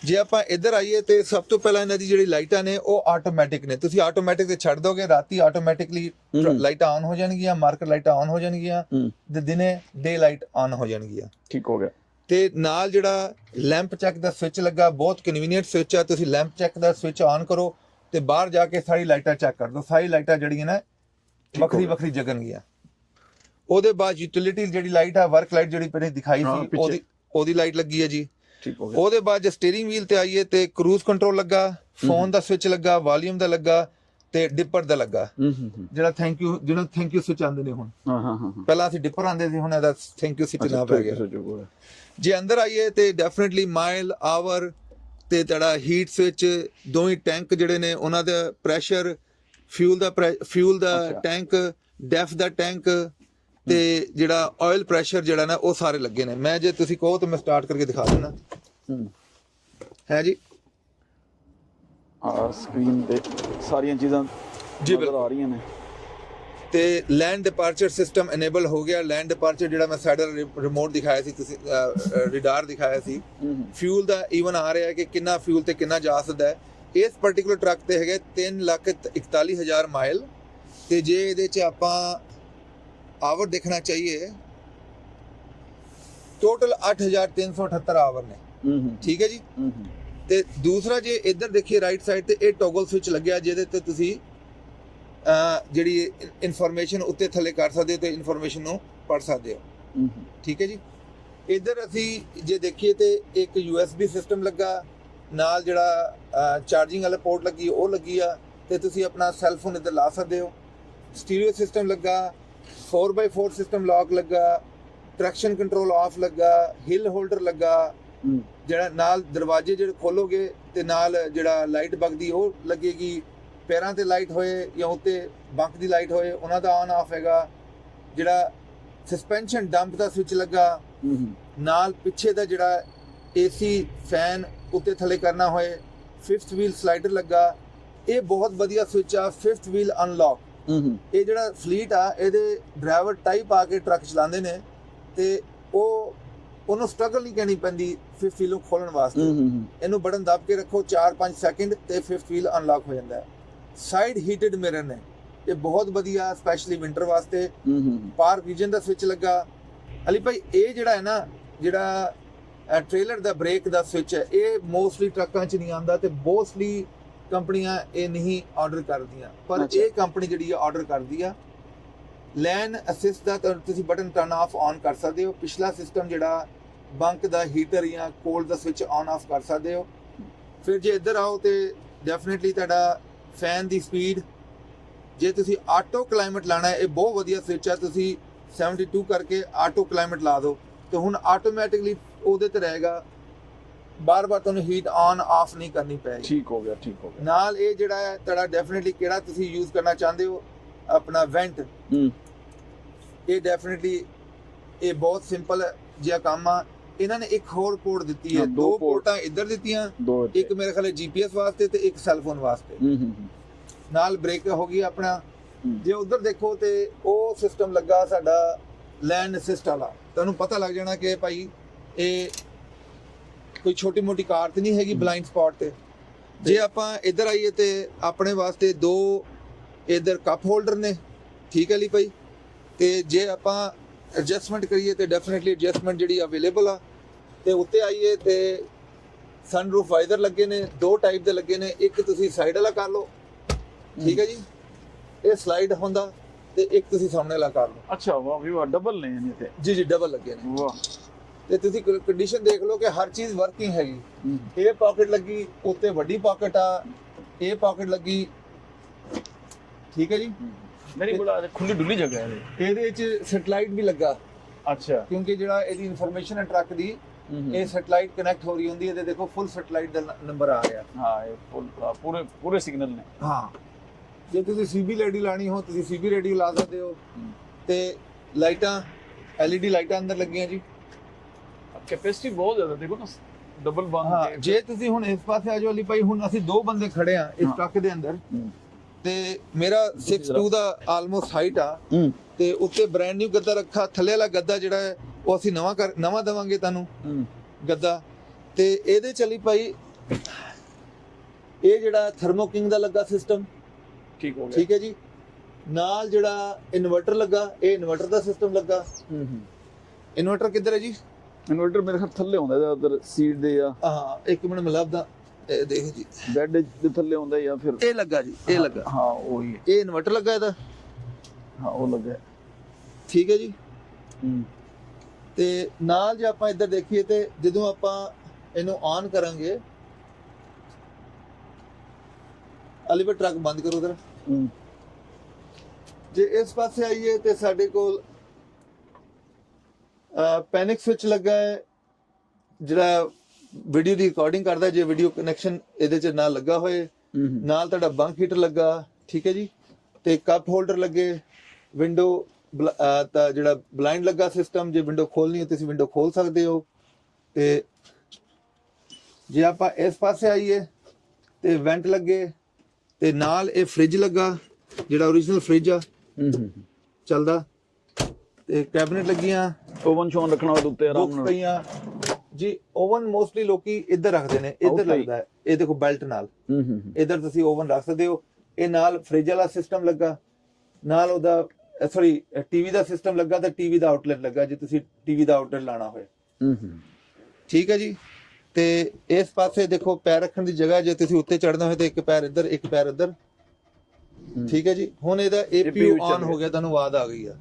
ਜੇ ਆਪਾਂ ਇੱਧਰ ਆਈਏ ਤੇ ਸਭ ਤੋਂ ਪਹਿਲਾਂ ਇਹਨਾਂ ਦੀ ਜਿਹੜੀ ਲਾਈਟਾਂ ਨੇ ਉਹ ਆਟੋਮੈਟਿਕ ਨੇ। ਤੁਸੀਂ ਆਟੋਮੈਟਿਕ ਤੇ ਛੱਡ ਦੋਗੇ, ਰਾਤੀ ਆਟੋਮੈਟਿਕਲੀ ਲਾਈਟਾਂ ਆਨ ਹੋ ਜਾਣਗੀਆਂ, ਮਾਰਕਰ ਲਾਈਟਾਂ ਆਨ ਹੋ ਜਾਣਗੀਆਂ ਤੇ ਦਿਨੇ ਡੇ ਲਾਈਟ ਆਨ ਹੋ ਜਾਣਗੀਆਂ। ਠੀਕ ਹੋ ਗਿਆ। ਤੇ ਨਾਲ ਜਿਹੜਾ ਲੈਂਪ ਚੈੱਕ ਦਾ ਸਵਿਚ ਲੱਗਾ, ਬਹੁਤ ਕਨਵੀਨੀਅੰਟ ਸਵਿਚ ਆ। ਤੁਸੀਂ lamp check the switch on ਕਰੋ ਤੇ ਬਾਹਰ ਜਾ ਕੇ ਸਾਰੀ ਲਾਈਟਾਂ ਚੈੱਕ ਕਰ ਦਿਓ। ਸਾਰੀ ਲਾਈਟਾਂ ਜਿਹੜੀਆਂ ਨੇ ਵੱਖਰੀ ਜਗਣਗੀਆਂ। ਉਹਦੇ ਬਾਅਦ ਯੂਟਿਲਿਟੀ ਜਿਹੜੀ ਲਾਈਟ ਆ, ਵਰਕ ਲਾਈਟ ਜਿਹੜੀ ਪਹਿਲੇ ਦਿਖਾਈ ਸੀ, ਉਹਦੀ ਲਾਈਟ ਲੱਗੀ ਹੈ ਜੀ। ਉਹਦੇ ਬਾਅਦ ਜੇ ਸਟੀਅਰਿੰਗ ਵੀਲ ਤੇ ਆਈਏ ਤੇ ਕਰੂਜ਼ ਕੰਟਰੋਲ ਲੱਗਾ, ਫੋਨ ਦਾ ਸਵਿਚ ਲੱਗਾ, ਵਾਲੀਅਮ ਦਾ ਲੱਗਾ ਤੇ ਡਿੱਪਰ ਦਾ ਲੱਗਾ। ਜਿਹੜਾ ਥੈਂਕ ਯੂ ਸਵਿਚ ਆਉਂਦੇ ਨੇ ਹੁਣ। ਪਹਿਲਾਂ ਅਸੀਂ ਡਿੱਪਰ ਆਉਂਦੇ ਸੀ, ਹੁਣ ਇਹਦਾ ਥੈਂਕ ਯੂ ਸਵਿਚ ਨਾ ਪੈ ਗਿਆ। ਜੇ ਅੰਦਰ ਆਈਏ ਤੇ ਡੈਫੀਨਿਟਲੀ ਮਾਈਲ, ਆਵਰ ਤੇ ਤੁਹਾਡਾ ਹੀਟ ਸਵਿਚ, ਦੋਵੇਂ ਟੈਂਕ ਜਿਹੜੇ ਨੇ ਉਹਨਾਂ ਦਾ ਪ੍ਰੈਸ਼ਰ, ਫਿਊਲ ਦਾ ਟੈਂਕ, ਡੈਫ ਦਾ ਟੈਂਕ ਤੇ ਜਿਹੜਾ ਆਇਲ ਪ੍ਰੈਸ਼ਰ ਜਿਹੜਾ ਨਾ ਉਹ ਸਾਰੇ ਲੱਗੇ ਨੇ। ਮੈਂ ਜੇ ਤੁਸੀਂ ਕਹੋ ਤਾਂ ਮੈਂ ਸਟਾਰਟ ਕਰਕੇ ਦਿਖਾ ਦਿੰਦਾ। ਹੈ ਜੀ। ਸਕਰੀਨ ਤੇ ਸਾਰੀਆਂ ਚੀਜ਼ਾਂ ਨਜ਼ਰ ਆ ਰਹੀਆਂ ਨੇ। ਤੇ ਲੈਂਡ ਡਿਪਾਰਚਰ ਸਿਸਟਮ ਇਨੇਬਲ ਹੋ ਗਿਆ। ਲੈਂਡ ਡਿਪਾਰਚਰ ਜਿਹੜਾ ਮੈਂ ਸਾਈਡਰ ਰਿਮੋਟ ਦਿਖਾਇਆ ਸੀ, ਤੁਸੀਂ ਰਿਡਾਰ ਦਿਖਾਇਆ ਸੀ। ਫਿਊਲ ਦਾ ਈਵਨ ਆ ਰਿਹਾ ਕਿ ਕਿੰਨਾ ਫਿਊਲ ਤੇ ਕਿੰਨਾ ਜਾ ਸਕਦਾ ਹੈ। ਇਸ ਪਾਰਟਿਕੂਲਰ ਟਰੱਕ ਤੇ ਹੈਗੇ 3,41,000 ਮਾਈਲ। ਤੇ ਜੇ ਇਹਦੇ 'ਚ ਆਪਾਂ ਆਵਰ ਦੇਖਣਾ ਚਾਹੀਏ, ਟੋਟਲ 8,378 ਆਵਰ ਨੇ। ਠੀਕ ਹੈ ਜੀ। ਤੇ ਦੂਸਰਾ ਜੇ ਇੱਧਰ ਦੇਖੀਏ ਰਾਈਟ ਸਾਈਡ ਤੇ, ਇਹ ਟੋਗਲ ਸਵਿਚ ਲੱਗਿਆ ਜਿਹਦੇ ਤੇ ਤੁਸੀਂ ਜਿਹੜੀ ਇਨਫੋਰਮੇਸ਼ਨ ਉੱਤੇ ਥੱਲੇ ਕਰ ਸਕਦੇ ਹੋ ਤੇ ਇਨਫੋਰਮੇਸ਼ਨ ਨੂੰ ਪੜ੍ਹ ਸਕਦੇ ਹੋ। ਠੀਕ ਹੈ ਜੀ। ਇੱਧਰ ਅਸੀਂ ਜੇ ਦੇਖੀਏ ਤੇ ਇੱਕ USB ਸਿਸਟਮ ਲੱਗਾ, ਨਾਲ ਜਿਹੜਾ ਚਾਰਜਿੰਗ ਵਾਲਾ ਪੋਰਟ ਲੱਗੀ ਉਹ ਲੱਗੀ ਆ, ਤੇ ਤੁਸੀਂ ਆਪਣਾ ਸੈੱਲਫੋਨ ਇੱਧਰ ਲਾ ਸਕਦੇ ਹੋ। ਸਟੀਰੀਓ ਸਿਸਟਮ ਲੱਗਾ, 4x4 ਸਿਸਟਮ ਲੌਕ ਲੱਗਾ, ਟਰੈਕਸ਼ਨ ਕੰਟਰੋਲ ਆਫ ਲੱਗਾ, ਹਿਲ ਹੋਲਡਰ ਲੱਗਾ, ਜਿਹੜਾ ਨਾਲ ਦਰਵਾਜ਼ੇ ਜਿਹੜੇ ਖੋਲੋਗੇ ਤੇ ਨਾਲ ਜਿਹੜਾ ਲਾਈਟ ਬਗਦੀ ਉਹ ਲੱਗੇਗੀ। ਪੈਰਾਂ ਤੇ ਲਾਈਟ ਹੋਏ ਜਾਂ ਉੱਤੇ ਬੰਕ ਦੀ ਲਾਈਟ ਹੋਏ ਉਹਨਾਂ ਦਾ ਆਨ ਆਫ ਹੈਗਾ। ਜਿਹੜਾ ਸਸਪੈਂਸ਼ਨ ਡੰਪ ਦਾ ਸਵਿਚ ਲੱਗਾ, ਨਾਲ ਪਿੱਛੇ ਦਾ ਜਿਹੜਾ AC ਫੈਨ ਉੱਤੇ ਥੱਲੇ ਕਰਨਾ ਹੋਏ, 5th ਵੀਲ ਸਲਾਈਡਰ ਲੱਗਾ। ਇਹ ਬਹੁਤ ਵਧੀਆ ਸਵਿਚ ਆ। 5th wheel unlock. ਇਹ ਜਿਹੜਾ ਫਲੀਟ ਆ, ਇਹਦੇ ਡਰਾਈਵਰ ਟਾਈਪ ਆ ਕੇ ਟਰੱਕ ਚਲਾਉਂਦੇ ਨੇ ਤੇ ਉਹਨੂੰ ਸਟਰਗਲ ਨਹੀਂ ਕਰਨੀ ਪੈਂਦੀ 5th ਵੀਲ ਨੂੰ ਖੋਲਣ ਵਾਸਤੇ। ਇਹਨੂੰ ਬਟਨ ਦੱਬ ਕੇ ਰੱਖੋ 4-5 ਸੈਕਿੰਡ ਤੇ 5th ਵੀਲ ਅਨਲੌਕ ਹੋ ਜਾਂਦਾ ਹੈ। ਸਾਈਡ ਹੀਟਡ ਮਿਰਰ ਨੇ, ਇਹ ਬਹੁਤ ਵਧੀਆ, ਸਪੈਸ਼ਲੀ ਵਿੰਟਰ ਵਾਸਤੇ। ਪਾਰਕ ਵਿਜ਼ਨ ਦਾ ਸਵਿਚ ਲੱਗਾ। ਅਲੀ ਭਾਈ ਇਹ ਜਿਹੜਾ ਹੈ ਨਾ, ਜਿਹੜਾ ਟ੍ਰੇਲਰ ਦਾ ਬ੍ਰੇਕ ਦਾ ਸਵਿਚ ਹੈ, ਇਹ ਮੋਸਟਲੀ ਟਰੱਕਾਂ 'ਚ ਨਹੀਂ ਆਉਂਦਾ ਤੇ ਮੋਸਟਲੀ ਕੰਪਨੀਆਂ ਇਹ ਨਹੀਂ ਆਰਡਰ ਕਰਦੀਆਂ, ਪਰ ਇਹ ਕੰਪਨੀ ਜਿਹੜੀ ਆ ਆਰਡਰ ਕਰਦੀ ਆ। ਲੈਨ ਅਸਿਸਟ ਦਾ ਤੁਸੀਂ ਬਟਨ ਟਰਨ ਆਫ ਔਨ ਕਰ ਸਕਦੇ ਹੋ। ਪਿਛਲਾ ਸਿਸਟਮ ਜਿਹੜਾ ਬੰਕ ਦਾ ਹੀਟਰ ਜਾਂ cold the switch on off ਕਰ ਸਕਦੇ ਹੋ। ਫਿਰ ਜੇ ਇੱਧਰ ਆਓ ਤੇ ਡੈਫੀਨਿਟਲੀ ਤੁਹਾਡਾ ਫੈਨ ਦੀ ਸਪੀਡ, ਜੇ ਤੁਸੀਂ ਆਟੋ ਕਲਾਈਮੇਟ ਲਾਣਾ ਹੈ, ਇਹ ਬਹੁਤ ਵਧੀਆ ਸਵਿਚ ਆ। ਤੁਸੀਂ 72 ਕਰਕੇ ਆਟੋ ਕਲਾਈਮੇਟ ਲਾ ਦਿਓ ਤੇ ਹੁਣ ਆਟੋਮੈਟਿਕਲੀ ਉਹਦੇ ਤੇ ਰਹੇਗਾ, ਬਾਰ-ਬਾਰ ਤੁਹਾਨੂੰ ਹੀਟ ਔਨ ਆਫ ਨਹੀਂ ਕਰਨੀ ਪਏਗੀ। ਠੀਕ ਹੋ ਗਿਆ, ਠੀਕ ਹੋ ਗਿਆ। ਨਾਲ ਇਹ ਜਿਹੜਾ ਹੈ ਤੁਹਾਡਾ ਡੈਫੀਨਿਟਲੀ ਕਿਹੜਾ ਤੁਸੀਂ ਯੂਜ਼ ਕਰਨਾ ਚਾਹੁੰਦੇ ਹੋ ਆਪਣਾ ਵੈਂਟ, ਇਹ ਡੈਫੀਨਿਟਲੀ ਇਹ ਬਹੁਤ ਸਿੰਪਲ ਜਿਹਾ ਕੰਮ ਆ। ਇਹਨਾਂ ਨੇ ਇੱਕ ਹੋਰ ਪੋਰਟ ਦਿੱਤੀ ਹੈ, ਦੋ ਪੋਰਟਾਂ ਇੱਧਰ ਦਿੱਤੀਆਂ, ਇੱਕ ਮੇਰੇ ਖਿਆਲ GPS ਵਾਸਤੇ ਤੇ ਇੱਕ ਸੈੱਲਫੋਨ ਵਾਸਤੇ। ਨਾਲ ਬ੍ਰੇਕ ਹੋ ਗਈ ਆਪਣਾ। ਜੇ ਉਧਰ ਦੇਖੋ ਤੇ ਉਹ ਸਿਸਟਮ ਲੱਗਾ ਸਾਡਾ ਲੈਂਡ ਅਸਿਸਟ ਵਾਲਾ, ਤੁਹਾਨੂੰ ਪਤਾ ਲੱਗ ਜਾਣਾ ਕਿ ਭਾਈ ਇਹ ਕੋਈ ਛੋਟੀ ਮੋਟੀ ਕਾਰ ਤੇ ਨਹੀਂ ਹੈਗੀ ਬਲਾਈਂਡ ਸਪੌਟ ਤੇ। ਜੇ ਆਪਾਂ ਇੱਧਰ ਆਈਏ ਤੇ ਆਪਣੇ ਵਾਸਤੇ ਦੋ ਇੱਧਰ ਕੱਪ ਹੋਲਡਰ ਨੇ, ਠੀਕ ਹੈ ਲਈ ਭਾਈ। ਤੇ ਜੇ ਆਪਾਂ ਐਡਜਸਟਮੈਂਟ ਕਰੀਏ ਤੇ ਡੈਫੀਨਿਟਲੀ ਐਡਜਸਟਮੈਂਟ ਜਿਹੜੀ ਅਵੇਲੇਬਲ ਆ। ਤੇ ਉੱਤੇ ਆਈਏ ਤੇ ਸਨਰੂਫ ਵਾਈਜ਼ਰ ਲੱਗੇ ਨੇ, ਦੋ ਟਾਈਪ ਦੇ ਲੱਗੇ ਨੇ। ਇੱਕ ਤੁਸੀਂ ਸਾਈਡ ਵਾਲਾ ਕਰ ਲਓ, ਠੀਕ ਹੈ ਜੀ, ਇਹ ਸਲਾਈਡ ਹੁੰਦਾ, ਤੇ ਇੱਕ ਤੁਸੀਂ ਸਾਹਮਣੇ ਵਾਲਾ ਕਰ ਲਓ। ਅੱਛਾ, ਵਾਹ ਵੀ ਵਾਹ, ਡਬਲ ਨੇ ਇਹਨੇ ਤੇ। ਜੀ ਜੀ, ਡਬਲ ਲੱਗੇ ਨੇ। ਵਾਹ। ਤੇ ਤੁਸੀਂ ਕੰਡੀਸ਼ਨ ਦੇਖ ਲਓ ਕਿ ਹਰ ਚੀਜ਼ ਵਰਕਿੰਗ ਹੈਗੀ। ਇਹ ਪਾਕਟ ਲੱਗੀ, ਉੱਤੇ ਵੱਡੀ ਪਾਕਟ ਆ, ਇਹ ਪਾਕਟ ਲੱਗੀ, ਠੀਕ ਹੈ ਜੀ। ਮੇਰੀ ਬੜਾ ਖੁੱਲੀ ਡੁੱਲੀ ਜਗ੍ਹਾ ਹੈ ਇਹਦੇ ਵਿੱਚ ਸੈਟਲਾਈਟ ਵੀ ਲੱਗਾ। ਅੱਛਾ, ਕਿਉਂਕਿ ਜਿਹੜਾ ਇਹਦੀ ਇਨਫੋਰਮੇਸ਼ਨ ਹੈ ਟਰੱਕ ਦੀ, ਇਹ ਸੈਟਲਾਈਟ ਕਨੈਕਟ ਹੋ ਰਹੀ ਹੁੰਦੀ ਹੈ। ਤੇ ਦੇਖੋ ਫੁੱਲ ਸੈਟਲਾਈਟ ਦਾ ਨੰਬਰ ਆ ਰਿਹਾ। ਹਾਂ, ਇਹ ਪੂਰੇ ਪੂਰੇ ਸਿਗਨਲ ਨੇ। ਹਾਂ, ਜੇ ਤੁਸੀਂ ਸੀਬੀ ਰੇਡੀ ਲਾਣੀ ਹੋ ਤੁਸੀਂ ਸੀਬੀ ਰੇਡੀ ਲਾ ਸਕਦੇ ਹੋ। ਤੇ ਲਾਈਟਾਂ LED ਲਾਈਟਾਂ ਅੰਦਰ ਲੱਗੀਆਂ ਜੀ। ਕੈਪੈਸਿਟੀ ਬਹੁਤ ਜ਼ਿਆਦਾ, ਦੇਖੋ ਨਾ, ਡਬਲ ਬੰਦ। ਹਾਂ, ਜੇ ਤੁਸੀਂ ਹੁਣ ਇਸ ਪਾਸੇ ਆ ਜਾਓ ਅਲੀ ਭਾਈ, ਹੁਣ ਅਸੀਂ ਦੋ ਬੰਦੇ ਖੜੇ ਆ ਇਸ ਟਰੱਕ ਦੇ ਅੰਦਰ, ਤੇ ਮੇਰਾ 6'2" ਦਾ ਆਲਮੋਸਟ ਹਾਈਟ ਆ। ਤੇ ਉੱਤੇ ਬ੍ਰਾਂਡ ਨਿਊ ਗੱਦਾ ਰੱਖਾ, ਥੱਲੇ ਵਾਲਾ ਗੱਦਾ ਜਿਹੜਾ ਹੈ ਉਹ ਅਸੀਂ ਨਵਾਂ ਦੇਵਾਂਗੇ ਤੁਹਾਨੂੰ ਗੱਦਾ। ਤੇ ਇਹਦੇ ਚਲੀ ਭਾਈ ਇਹ ਜਿਹੜਾ ਥਰਮੋ ਕਿੰਗ ਦਾ ਲੱਗਾ ਸਿਸਟਮ, ਠੀਕ ਹੋ ਗਿਆ, ਠੀਕ ਹੈ ਜੀ। ਨਾਲ ਜਿਹੜਾ ਇਨਵਰਟਰ ਲੱਗਾ, ਇਹ ਇਨਵਰਟਰ ਦਾ ਸਿਸਟਮ ਲੱਗਾ। ਇਨਵਰਟਰ ਕਿੱਧਰ ਹੈ ਜੀ? ਇਨਵਰਟਰ ਮੇਰੇ ਖਿਆਲ ਥੱਲੇ ਹੁੰਦਾ ਜਾਂ ਉਧਰ ਸੀਟ ਦੇ ਆ। ਹਾਂ, ਇੱਕ ਮਿੰਟ ਮੈਂ ਲੱਭਦਾ। ਇਹ ਦੇਖੋ ਜੀ, ਬੈੱਡ ਦੇ ਥੱਲੇ ਹੁੰਦਾ ਜਾਂ ਫਿਰ ਇਹ ਲੱਗਾ ਜੀ, ਇਹ ਲੱਗਾ। ਹਾਂ, ਉਹੀ ਹੈ, ਇਹ ਇਨਵਰਟਰ ਲੱਗਾ ਇਹਦਾ। ਹਾਂ, ਉਹ ਲੱਗਾ, ਠੀਕ ਹੈ ਜੀ। ਤੇ ਨਾਲ ਜੇ ਆਪਾਂ ਇੱਧਰ ਦੇਖੀਏ ਤੇ ਜਦੋਂ ਆਪਾਂ ਇਹਨੂੰ ਔਨ ਕਰਾਂਗੇ, ਅਲੀਵਰ ਟਰੱਕ ਬੰਦ ਕਰੋ ਉਧਰ। ਜੇ ਇਸ ਪਾਸੇ ਆਈਏ ਤੇ ਸਾਡੇ ਕੋਲ ਪੈਨਿਕ ਸਵਿਚ ਲੱਗਾ ਹੈ, ਜਿਹੜਾ ਵੀਡੀਓ ਦੀ ਰਿਕਾਰਡਿੰਗ ਕਰਦਾ। ਜੇ ਵੀਡੀਓ ਕਨੈਕਸ਼ਨ ਇਹਦੇ ਚ ਨਾਲ ਲੱਗਾ ਹੋਏ, ਨਾਲ ਤੁਹਾਡਾ ਬੰਕ ਹੀਟਰ ਲੱਗਾ, ਠੀਕ ਹੈ ਜੀ। ਤੇ ਕੱਪ ਹੋਲਡਰ ਲੱਗੇ, ਵਿੰਡੋ ਤਾਂ ਜਿਹੜਾ ਬਲਾਈਂਡ ਲੱਗਾ ਸਿਸਟਮ, ਜੇ ਵਿੰਡੋ ਖੋਲਣੀ ਹੈ ਤੁਸੀਂ ਵਿੰਡੋ ਖੋਲ ਸਕਦੇ ਹੋ। ਤੇ ਜੇ ਆਪਾਂ ਇਸ ਪਾਸੇ ਆਈਏ ਤੇ ਵੈਂਟ ਲੱਗੇ, ਤੇ ਨਾਲ ਇਹ ਫ੍ਰਿਜ ਲੱਗਾ, ਜਿਹੜਾ ਓਰੀਜਨਲ ਫ੍ਰਿਜ ਆ ਚੱਲਦਾ। ਤੇ ਕੈਬਨਿਟ ਲੱਗੀਆਂ, ਓਵਨ ਸ਼ੋਨ ਰੱਖਣਾ ਉਹਦੇ ਉੱਤੇ ਆਰਾਮ ਨਾਲ ਪਈਆਂ ਜੀ। ਓਵਨ ਮੋਸਟਲੀ ਲੋਕੀ ਇੱਧਰ ਰੱਖਦੇ ਨੇ, ਇੱਧਰ ਲੱਗਦਾ ਹੈ। ਇਹ ਦੇਖੋ ਬੈਲਟ ਨਾਲ ਇੱਧਰ ਤੁਸੀਂ ਓਵਨ ਰੱਖ ਸਕਦੇ ਹੋ। ਇਹ ਨਾਲ ਫ੍ਰਿਜ ਵਾਲਾ ਸਿਸਟਮ ਲੱਗਾ, ਨਾਲ ਉਹਦਾ ਟੀਵੀ ਦਾ ਸਿਸਟਮ ਲੱਗਾ, ਤੇ ਟੀਵੀ ਦਾ ਆਊਟਲੈਟ ਲੱਗਾ ਜੇ ਤੁਸੀਂ ਟੀਵੀ ਦਾ ਆਊਟਲੈਟ ਲਾਣਾ ਹੋਏ। ਠੀਕ ਹੈ ਜੀ। ਤੇ ਇਸ ਪਾਸੇ ਦੇਖੋ ਪੈਰ ਰੱਖਣ ਦੀ ਜਗ੍ਹਾ, ਜੇ ਤੁਸੀਂ ਉੱਤੇ ਚੜਨਾ ਹੋਏ ਤੇ ਇੱਕ ਪੈਰ ਇੱਧਰ, ਇੱਕ ਪੈਰ ਇੱਧਰ, ਠੀਕ ਹੈ ਜੀ। ਹੁਣ ਇਹਦਾ APU ਆਨ ਹੋ ਗਿਆ, ਤੁਹਾਨੂੰ ਆਵਾਜ਼ ਆ ਗਈ ਆ।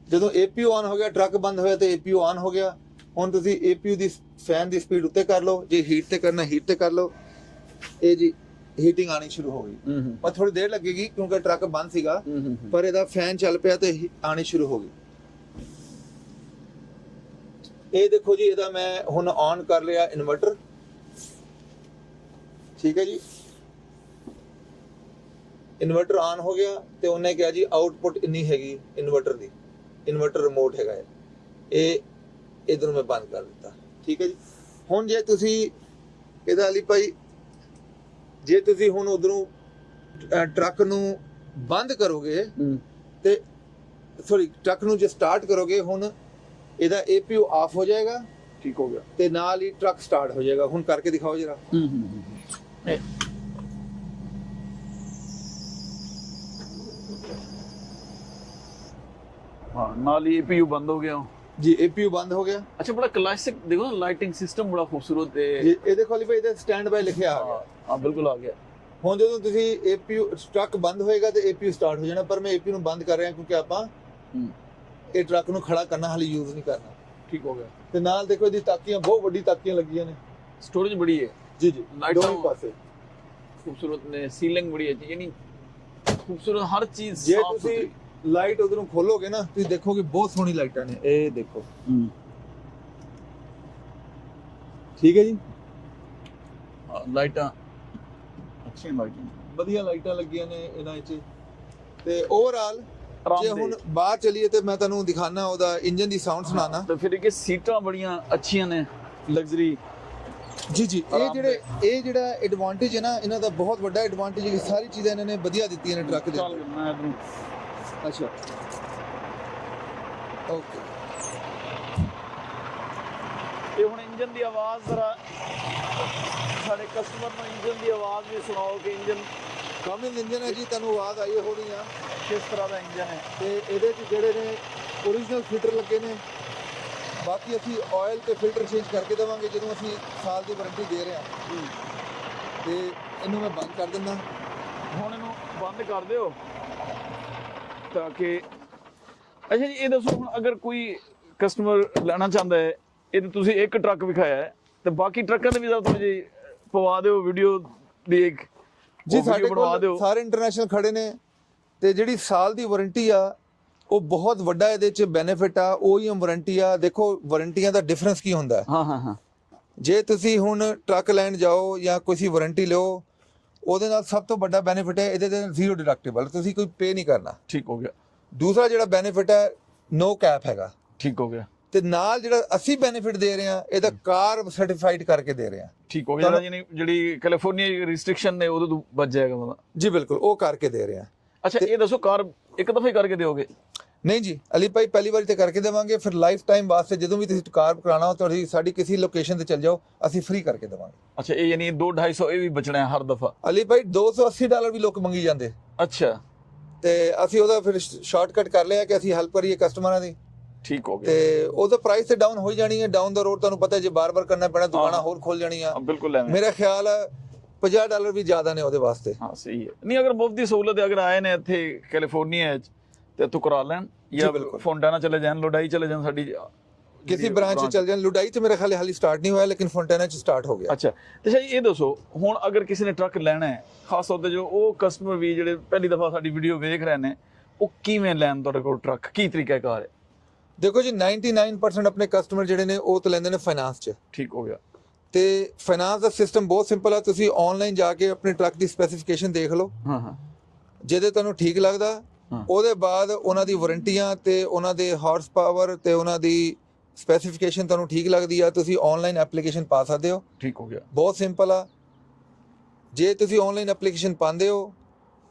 ਜਦੋਂ APU ਆਨ ਹੋ ਗਿਆ, ਟਰੱਕ ਬੰਦ ਹੋਇਆ ਤੇ APU ਆਨ ਹੋ ਗਿਆ। ਹੁਣ ਤੁਸੀਂ APU ਦੀ ਫੈਨ ਦੀ ਸਪੀਡ ਉੱਤੇ ਕਰ ਲਓ, ਜੇ ਹੀਟ ਤੇ ਕਰਨਾ ਹੀਟ ਤੇ ਕਰ ਲਓ। ਇਹ ਜੀ ਹੀਟਿੰਗ ਆਣੀ ਸ਼ੁਰੂ ਹੋ ਗਈ। ਪਰ ਥੋੜੀ ਦੇਰ ਲੱਗੇਗੀ ਕਿਉਂਕਿ ਟਰੱਕ ਬੰਦ ਸੀਗਾ, ਪਰ ਇਹਦਾ ਫੈਨ ਚੱਲ ਪਿਆ ਤੇ ਆਣੀ ਸ਼ੁਰੂ ਹੋ ਗਈ। ਇਹ ਦੇਖੋ ਜੀ, ਇਹਦਾ ਮੈਂ ਹੁਣ ਔਨ ਕਰ ਲਿਆ ਇਨਵਰਟਰ, ਠੀਕ ਹੈ ਜੀ। ਇਨਵਰਟਰ ਆਨ ਹੋ ਗਿਆ ਤੇ ਉਹਨੇ ਕਿਹਾ ਜੀ ਆਊਟਪੁੱਟ ਇੰਨੀ ਹੈਗੀ ਇਨਵਰਟਰ ਦੀ। ਇਨਵਰਟਰ ਰਿਮੋਟ ਹੈਗਾ ਇਹ ਇਧਰ ਮੈਂ ਬੰਦ ਕਰ ਦਿੱਤਾ, ਠੀਕ ਹੈ ਜੀ। ਹੁਣ ਜੇ ਤੁਸੀਂ ਇਹਦਾ ਲਈ ਭਾਈ, ਜੇ ਤੁਸੀਂ ਹੁਣ ਉਧਰੋਂ ਟਰੱਕ ਨੂੰ ਬੰਦ ਕਰੋਗੇ ਤੇ ਟਰੱਕ ਨੂੰ ਜੇ ਸਟਾਰਟ ਕਰੋਗੇ, ਹੁਣ ਇਹਦਾ APU ਆਫ ਹੋ ਜਾਏਗਾ, ਠੀਕ ਹੋ ਗਿਆ। ਤੇ ਨਾਲ ਹੀ ਟਰੱਕ ਸਟਾਰਟ ਹੋ ਜਾਏਗਾ। ਹੁਣ ਕਰਕੇ ਦਿਖਾਓ ਜਰਾ। ਹਾਂ, ਨਾਲ ਹੀ APU ਬੰਦ ਹੋ ਗਿਆ ਜੀ, APU ਬੰਦ ਹੋ ਗਿਆ। ਅੱਛਾ, ਬੜਾ ਕਲਾਸਿਕ ਦੇਖੋ ਨਾ, ਲਾਈਟਿੰਗ ਸਿਸਟਮ ਬੜਾ ਖੂਬਸੂਰਤ ਹੈ ਜੀ। ਇਹ ਦੇਖੋ ਲਈ ਭਾਈ, ਇਹਦੇ ਸਟੈਂਡ ਬਾਈ ਲਿਖਿਆ ਆ ਗਿਆ। ਹਾਂ, ਬਿਲਕੁਲ ਆ ਗਿਆ। ਹੁਣ ਜਦੋਂ ਤੁਸੀਂ APU ਟਰੱਕ ਬੰਦ ਹੋਏਗਾ ਤੇ APU ਸਟਾਰਟ ਹੋ ਜਾਣਾ, ਪਰ ਮੈਂ APU ਨੂੰ ਬੰਦ ਕਰ ਰਿਹਾ ਕਿਉਂਕਿ ਆਪਾਂ ਇਹ ਟਰੱਕ ਨੂੰ ਖੜਾ ਕਰਨਾ ਹਾਲੇ ਯੂਜ਼ ਨਹੀਂ ਕਰਨਾ। ਠੀਕ ਹੋ ਗਿਆ। ਤੇ ਨਾਲ ਦੇਖੋ ਇਹਦੀ ਤਾਕੀਆਂ ਬਹੁਤ ਵੱਡੀ ਤਾਕੀਆਂ ਲੱਗੀਆਂ ਨੇ, ਸਟੋਰੇਜ ਬੜੀ ਹੈ। ਜੀ ਜੀ, ਲਾਈਟਾਂ ਦੋਵੇਂ ਪਾਸੇ ਖੂਬਸੂਰਤ ਨੇ, ਸੀਲਿੰਗ ਬੜੀ ਹੈ, ਯਾਨੀ ਖੂਬਸੂਰਤ ਹਰ ਚੀਜ਼ ਜੇ ਸਾਫ਼ ਤੁਸੀਂ ਸੁਥਰੀ। ਲਾਈਟ ਉਧਰੋਂ ਖੋਲੋਗੇ ਨਾ ਤੁਸੀਂ ਦੇਖੋਗੇ ਬਹੁਤ ਸੋਹਣੀ ਲਾਈਟਾਂ ਨੇ, ਇਹ ਦੇਖੋ। ਠੀਕ ਹੈ ਜੀ, ਲਾਈਟਾਂ ਅੱਛੀਆਂ ਲਾਈਟਾਂ, ਵਧੀਆ ਲਾਈਟਾਂ ਲੱਗੀਆਂ ਨੇ ਇਹਨਾਂ ਵਿੱਚ। ਤੇ ਓਵਰਆਲ ਜੇ ਆਰਾਮਦੇਹ। ਹੁਣ ਬਾਹਰ ਚਲੀਏ ਤੇ ਮੈਂ ਤੁਹਾਨੂੰ ਦਿਖਾਣਾ ਉਹਦਾ ਇੰਜਨ ਦੀ ਸਾਊਂਡ ਸੁਣਾਣਾ। ਤੇ ਫਿਰ ਇਹ ਸੀਟਾਂ ਬੜੀਆਂ ਅੱਛੀਆਂ ਨੇ, ਲਗਜ਼ਰੀ। ਜੀ ਜੀ, ਇਹ ਜਿਹੜਾ ਐਡਵਾਂਟੇਜ ਹੈ ਨਾ ਇਹਨਾਂ ਦਾ, ਬਹੁਤ ਵੱਡਾ ਐਡਵਾਂਟੇਜ ਹੈ ਕਿ ਸਾਰੀ ਚੀਜ਼ਾਂ ਇਹਨਾਂ ਨੇ ਵਧੀਆ ਦਿੱਤੀਆਂ ਨੇ ਟਰੱਕ ਦੇ। ਚੱਲ ਮੈਂ ਇਧਰੋਂ। ਅੱਛਾ, ਓਕੇ। ਤੇ ਹੁਣ ਇੰਜਨ ਦੀ ਆਵਾਜ਼ ਜ਼ਰਾ ਸਾਡੇ ਕਸਟਮਰ ਨੂੰ ਇੰਜਨ ਦੀ ਆਵਾਜ਼ ਵੀ ਸੁਣਾਓ ਕਿ ਇੰਜਨ ਕਾਮਿਲ ਇੰਜਨ ਹੈ ਜੀ, ਤੁਹਾਨੂੰ ਆਵਾਜ਼ ਆਈ ਹੋਣੀ ਆ ਕਿਸ ਤਰ੍ਹਾਂ ਦਾ ਇੰਜਨ ਹੈ। ਤੇ ਇਹਦੇ 'ਚ ਜਿਹੜੇ ਨੇ ਓਰੀਜਨਲ ਫਿਲਟਰ ਲੱਗੇ ਨੇ, ਬਾਕੀ ਅਸੀਂ ਆਇਲ ਤੇ ਫਿਲਟਰ ਚੇਂਜ ਕਰਕੇ ਦੇਵਾਂਗੇ ਜਦੋਂ ਅਸੀਂ ਸਾਲ ਦੀ ਵਾਰੰਟੀ ਦੇ ਰਹੇ ਹਾਂ। ਤੇ ਇਹਨੂੰ ਮੈਂ ਬੰਦ ਕਰ ਦਿੰਦਾ। ਹੁਣ ਇਹਨੂੰ ਬੰਦ ਕਰ ਦਿਓ ਤਾਂ ਕਿ ਅੱਛਾ ਜੀ ਇਹ ਦੱਸੋ, ਹੁਣ ਅਗਰ ਕੋਈ ਕਸਟਮਰ ਲੈਣਾ ਚਾਹੁੰਦਾ ਹੈ, ਇਹ ਤੁਸੀਂ ਇੱਕ ਟਰੱਕ ਵਿਖਾਇਆ ਹੈ ਤੇ ਬਾਕੀ ਟਰੱਕਾਂ ਦੇ ਵੀ ਜ਼ਰਾ ਥੋੜੀ ਜਿਹੀ ਪਵਾ ਦਿਓ ਵੀਡੀਓ ਦੀ ਇੱਕ ਜੀ। ਸਾਡੇ ਬਣਵਾ ਦਿਓ। ਕੋਲ ਸਾਰੇ ਇੰਟਰਨੈਸ਼ਨਲ ਖੜੇ ਨੇ ਤੇ ਜਿਹੜੀ ਸਾਲ ਦੀ ਵਾਰੰਟੀ ਆ ਉਹ ਬਹੁਤ ਵੱਡਾ ਇਹਦੇ 'ਚ ਬੈਨੀਫਿਟ ਆ। OEM ਵਾਰੰਟੀ ਆ। ਦੇਖੋ ਵਾਰੰਟੀਆਂ ਦਾ ਡਿਫਰੈਂਸ ਕੀ ਹੁੰਦਾ। ਹਾਂ ਜੇ ਤੁਸੀਂ ਹੁਣ ਟਰੱਕ ਲੈਣ ਜਾਓ ਜਾਂ ਕੋਈ ਵਾਰੰਟੀ ਲਿਓ, ਉਹਦੇ ਨਾਲ ਸਭ ਤੋਂ ਵੱਡਾ ਬੈਨੀਫਿਟ ਹੈ ਇਹਦੇ ਤੇ ਜ਼ੀਰੋ ਡਿਡਕਟੇਬਲ, ਤੁਸੀਂ ਕੋਈ ਪੇ ਨਹੀਂ ਕਰਨਾ। ਠੀਕ ਹੋ ਗਿਆ। ਦੂਸਰਾ ਜਿਹੜਾ ਬੈਨੀਫਿਟ ਹੈ ਨੋ ਕੈਪ ਹੈਗਾ। ਠੀਕ ਹੋ ਗਿਆ। ਤੇ ਨਾਲ ਜਿਹੜਾ ਅਸੀਂ ਬੈਨੀਫਿਟ ਦੇ ਰਹੇ ਹਾਂ ਇਹਦਾ ਕਾਰ ਸਰਟੀਫਾਈਡ ਕਰਕੇ ਦੇ ਰਹੇ ਹਾਂ। ਠੀਕ ਹੋ ਗਿਆ। ਜਿਹੜੀ ਕੈਲੀਫੋਰਨੀਆ ਰਿਸਟ੍ਰਿਕਸ਼ਨ ਨੇ ਉਹਦੇ ਤੋਂ ਬਚ ਜਾਏਗਾ ਮਤਲਬ। ਜੀ ਬਿਲਕੁਲ, ਉਹ ਕਰਕੇ ਦੇ ਰਹੇ ਹਾਂ। ਅੱਛਾ ਇਹ ਦੱਸੋ, ਕਾਰ ਇੱਕ ਦਫਾ ਹੀ ਕਰਕੇ ਦਿਓਗੇ? ਨਹੀਂ ਜੀ ਅਲੀ ਭਾਈ, ਪਹਿਲੀ ਵਾਰੀ ਤੇ ਕਰਕੇ ਦੇਵਾਂਗੇ, ਫਿਰ ਲਾਈਫ ਟਾਈਮ ਵਾਸਤੇ ਜਦੋਂ ਵੀ ਤੁਸੀਂ ਕਾਰ ਕਰਾਉਣਾ ਹੋ ਤੁਹਾਡੀ ਸਾਡੀ ਕਿਸੇ ਲੋਕੇਸ਼ਨ ਤੇ ਚੱਲ ਜਾਓ, ਅਸੀਂ ਫ੍ਰੀ ਕਰਕੇ ਦੇਵਾਂਗੇ। ਅੱਛਾ ਇਹ ਯਾਨੀ 2-250 ਇਹ ਵੀ ਬਚਣਾ ਹੈ ਹਰ ਦਫਾ? ਅਲੀ ਭਾਈ $280 ਵੀ ਲੋਕ ਮੰਗੀ ਜਾਂਦੇ। ਅੱਛਾ, ਤੇ ਅਸੀਂ ਉਹਦਾ ਫਿਰ ਸ਼ਾਰਟਕਟ ਕਰ ਲਿਆ ਕਿ ਅਸੀਂ ਹੈਲਪ ਕਰੀਏ ਕਸਟਮਰਾਂ ਦੀ। ਠੀਕ ਹੋ ਗਿਆ। ਤੇ ਉਹਦਾ ਪ੍ਰਾਈਸ ਤੇ ਡਾਊਨ ਹੋ ਜਾਣੀ ਹੈ, ਡਾਊਨ ਦਾ ਰੋਡ ਤੁਹਾਨੂੰ ਪਤਾ ਜੇ ਬਾਰ-ਬਾਰ ਕਰਨਾ ਪੈਣਾ, ਦੁਕਾਨਾਂ ਹੋਰ ਖੋਲ ਜਾਣੀਆਂ। ਬਿਲਕੁਲ ਐਵੇਂ ਮੇਰਾ ਖਿਆਲ ਹੈ $50 ਵੀ ਜ਼ਿਆਦਾ ਨੇ ਉਹਦੇ ਵਾਸਤੇ। ਹਾਂ ਸਹੀ ਹੈ। ਨਹੀਂ ਅਗਰ ਮੁਫਤ ਦੀ ਸਹੂਲਤ ਅਗਰ ਆਏ ਨੇ ਇੱਥੇ ਕੈਲੀਫੋਰਨੀਆ ਵਿੱਚ ਤੇ ਤੂੰ ਕਰਾ ਲੈਣ, ਜਾਂ ਫੋਂਟਾਨਾ ਚਲੇ ਜਾਣ, ਲੋਡਾਈ ਚਲੇ ਜਾਣ, ਸਾਡੀ ਕਿਸੇ ਬ੍ਰਾਂਚ 'ਚ ਚੱਲ ਜਾਣ। ਲੁਡਾਈ 'ਚ ਮੇਰੇ ਖਿਆਲ ਹਾਲੇ ਸਟਾਰਟ ਨਹੀਂ ਹੋਇਆ, ਲੇਕਿਨ ਫੋਂਟਾਨਾ 'ਚ ਸਟਾਰਟ ਹੋ ਗਿਆ। ਅੱਛਾ ਤੇ ਸ਼ਾਇਦ ਇਹ ਦੱਸੋ, ਹੁਣ ਅਗਰ ਕਿਸੇ ਨੇ ਟਰੱਕ ਲੈਣਾ ਹੈ, ਖਾਸ ਤੌਰ ਤੇ ਜੋ ਉਹ ਕਸਟਮਰ ਵੀ ਜਿਹੜੇ ਪਹਿਲੀ ਦਫਾ ਸਾਡੀ ਵੀਡੀਓ ਵੇਖ ਰਹੇ ਨੇ, ਉਹ ਕਿਵੇਂ ਲੈਣ ਤੁਹਾਡੇ ਕੋਲ ਟਰੱਕ, ਕੀ ਤਰੀਕਾ ਕਾਰ ਹੈ? ਦੇਖੋ ਜੀ 99% ਆਪਣੇ ਕਸਟਮਰ ਜਿਹੜੇ ਨੇ ਉਹ ਤਾਂ ਲੈਂਦੇ ਨੇ ਫਾਈਨਾਂਸ 'ਚ। ਠੀਕ ਹੋ ਗਿਆ। ਤੇ ਫਾਈਨਾਂਸ ਦਾ ਸਿਸਟਮ ਬਹੁਤ ਸਿੰਪਲ ਆ। ਤੁਸੀਂ ਆਨਲਾਈਨ ਜਾ ਕੇ ਆਪਣੇ ਟਰੱਕ ਦੀ ਸਪੈਸੀਫਿਕੇਸ਼ਨ ਦੇਖ ਲਓ, ਜਿਹਦੇ ਤੁਹਾਨੂੰ ਠੀਕ ਲੱਗਦਾ ਉਹਦੇ ਬਾਅਦ ਉਹਨਾਂ ਦੀ ਵਾਰੰਟੀਆਂ ਤੇ ਉਹਨਾਂ ਦੇ ਹਾਰਸ ਪਾਵਰ ਤੇ ਉਹਨਾਂ ਦੀ ਸਪੈਸੀਫਿਕੇਸ਼ਨ ਤੁਹਾਨੂੰ ਠੀਕ ਲੱਗਦੀ ਆ, ਤੁਸੀਂ ਆਨਲਾਈਨ ਐਪਲੀਕੇਸ਼ਨ ਪਾ ਸਕਦੇ ਹੋ। ਠੀਕ ਹੋ ਗਿਆ। ਬਹੁਤ ਸਿੰਪਲ ਆ। ਜੇ ਤੁਸੀਂ ਆਨਲਾਈਨ ਐਪਲੀਕੇਸ਼ਨ ਪਾਉਂਦੇ ਹੋ